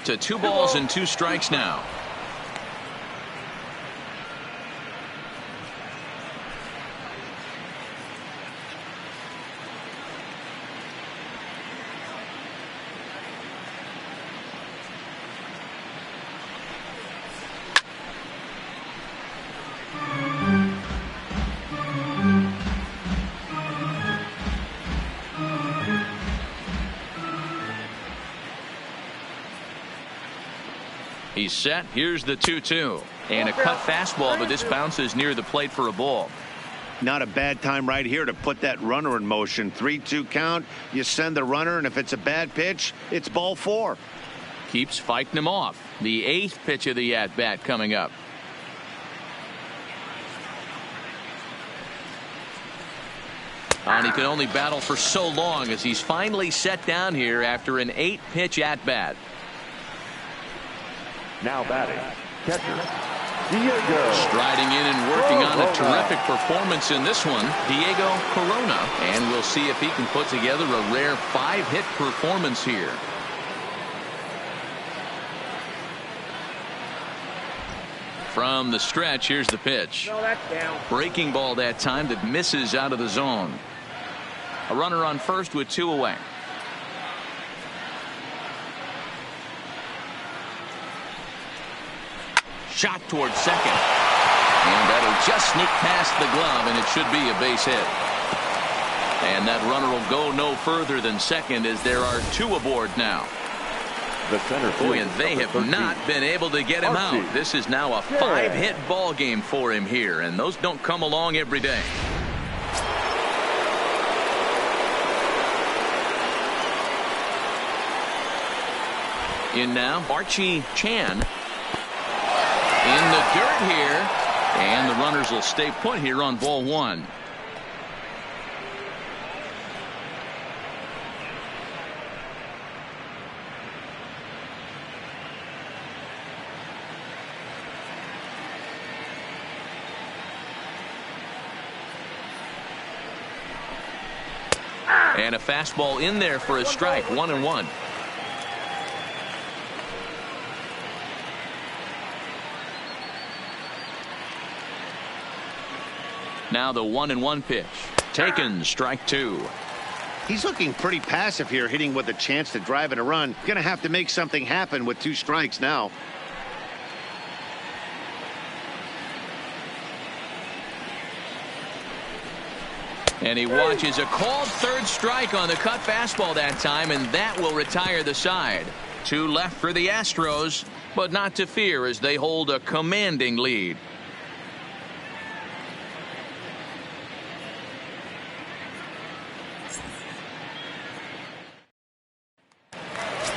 To 2 balls and 2 strikes now. He's set. Here's the 2-2. And a cut fastball, but this bounces near the plate for a ball. Not a bad time right here to put that runner in motion. 3-2 count. You send the runner, and if it's a bad pitch, it's ball 4. Keeps fighting him off. The 8th pitch of the at-bat coming up. And he can only battle for so long as he's finally set down here after an 8-pitch at-bat. Now batting, catcher, Diego. Striding in and working on a terrific performance in this one, Diego Corona. And we'll see if he can put together a rare 5-hit performance here. From the stretch, here's the pitch. No, that's down. Breaking ball that time that misses out of the zone. A runner on first with 2 away. Shot towards second. And that'll just sneak past the glove, and it should be a base hit. And that runner will go no further than second as there are 2 aboard now. The center Boy, and they have not been able to get him out. This is now a 5-hit ball game for him here, and those don't come along every day. In now, Archie Chan. In the dirt here, and the runners will stay put here on ball 1. And a fastball in there for a strike. 1-1. Now the 1-1 pitch. Taken, strike 2. He's looking pretty passive here, hitting with a chance to drive in a run. Going to have to make something happen with 2 strikes now. And he watches a called 3rd strike on the cut fastball that time, and that will retire the side. 2 left for the Astros, but not to fear as they hold a commanding lead.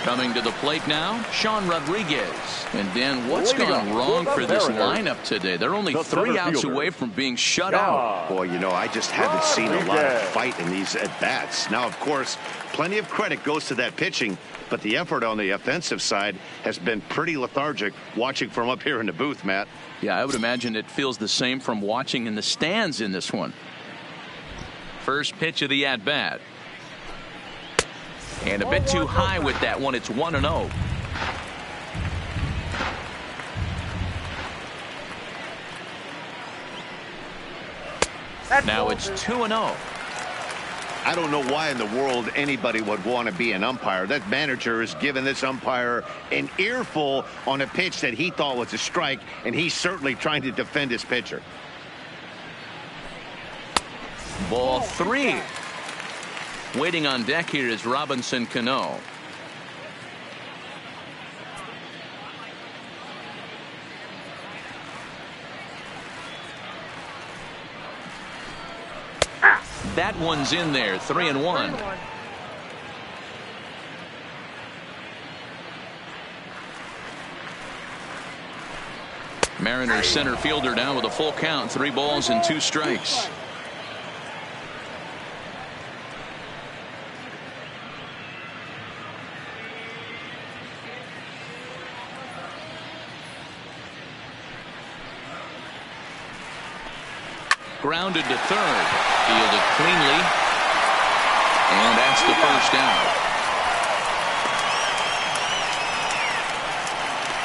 Coming to the plate now, Sean Rodriguez. And Dan, what's gone wrong for this lineup today? They're only 3 outs away from being shut out. Boy, you know, I just haven't seen a lot of fight in these at-bats. Now, of course, plenty of credit goes to that pitching, but the effort on the offensive side has been pretty lethargic watching from up here in the booth, Matt. Yeah, I would imagine it feels the same from watching in the stands in this one. First pitch of the at-bat. And a bit too high with that one. It's 1-0. Now it's 2-0. I don't know why in the world anybody would want to be an umpire. That manager has given this umpire an earful on a pitch that he thought was a strike, and he's certainly trying to defend his pitcher. Ball 3. Waiting on deck here is Robinson Cano. That one's in there. 3-1. Mariners center fielder down with a full count. 3 balls and 2 strikes. Grounded to third. Fielded cleanly. And that's the first out.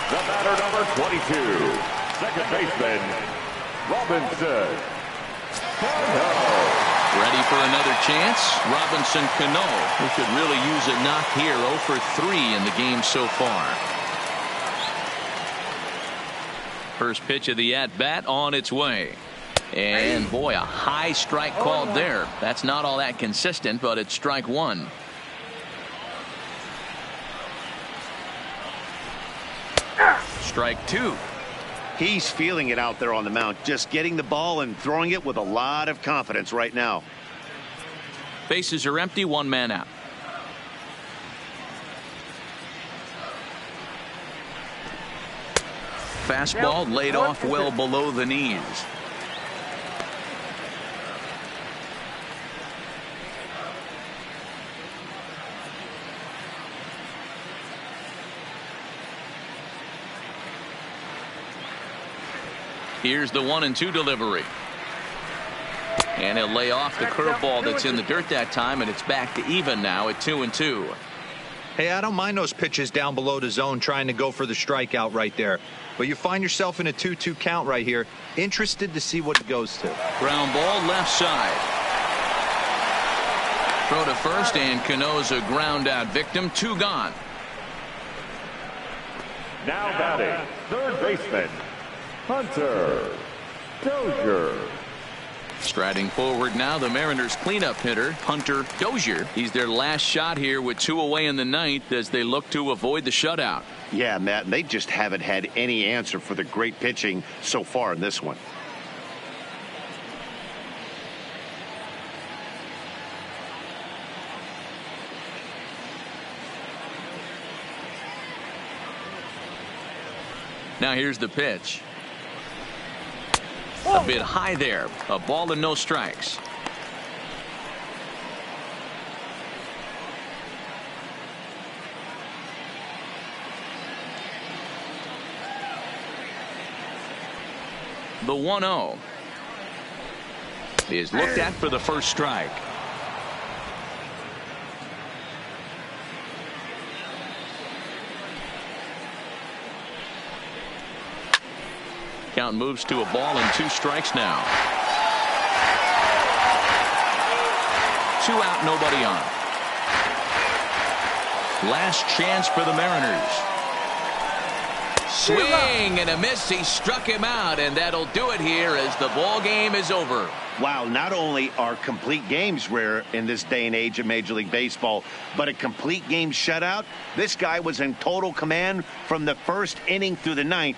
The batter, number 22, second baseman, Robinson Cano. Ready for another chance. Robinson Cano, who could really use a knock here. 0 for 3 in the game so far. First pitch of the at-bat on its way. And boy, a high strike called there. That's not all that consistent, but it's strike 1. Strike 2. He's feeling it out there on the mound, just getting the ball and throwing it with a lot of confidence right now. Bases are empty, 1 man out. Fastball laid off well below the knees. Here's the 1-2 delivery. And he'll lay off the curveball that's in the dirt that time, and it's back to even now at 2-2. Hey, I don't mind those pitches down below the zone trying to go for the strikeout right there. But you find yourself in a 2-2 count right here. Interested to see what it goes to. Ground ball left side. Throw to first, and Cano's a ground out victim. 2 gone. Now batting, third baseman, Hunter Dozier. Striding forward now, the Mariners cleanup hitter, Hunter Dozier. He's their last shot here with 2 away in the ninth as they look to avoid the shutout. Yeah, Matt, they just haven't had any answer for the great pitching so far in this one. Now here's the pitch. A bit high there. A ball and no strikes. The 1-0 is looked at for the first strike. Count moves to a ball and 2 strikes now. 2 out, nobody on. Last chance for the Mariners. Swing and a miss. He struck him out, and that'll do it here as the ball game is over. Wow, not only are complete games rare in this day and age of Major League Baseball, but a complete game shutout. This guy was in total command from the first inning through the ninth.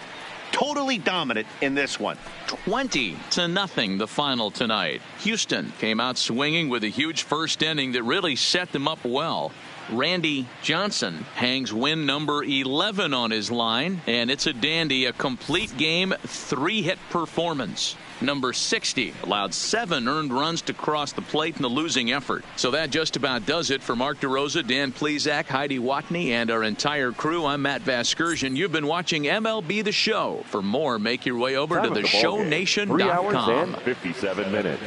Totally dominant in this one. 20-0 the final tonight. Houston came out swinging with a huge first inning that really set them up well. Randy Johnson hangs win number 11 on his line, and it's a dandy, a complete game 3-hit performance. Number 60 allowed 7 earned runs to cross the plate in the losing effort. So that just about does it for Mark DeRosa, Dan Plesac, Heidi Watney, and our entire crew. I'm Matt Vasgersian. You've been watching MLB The Show. For more, make your way over to theshownation.com. 3 hours and 57 minutes.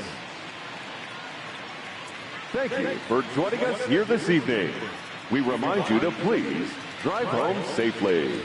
Thank you for joining us here this evening. We remind you to please drive home safely.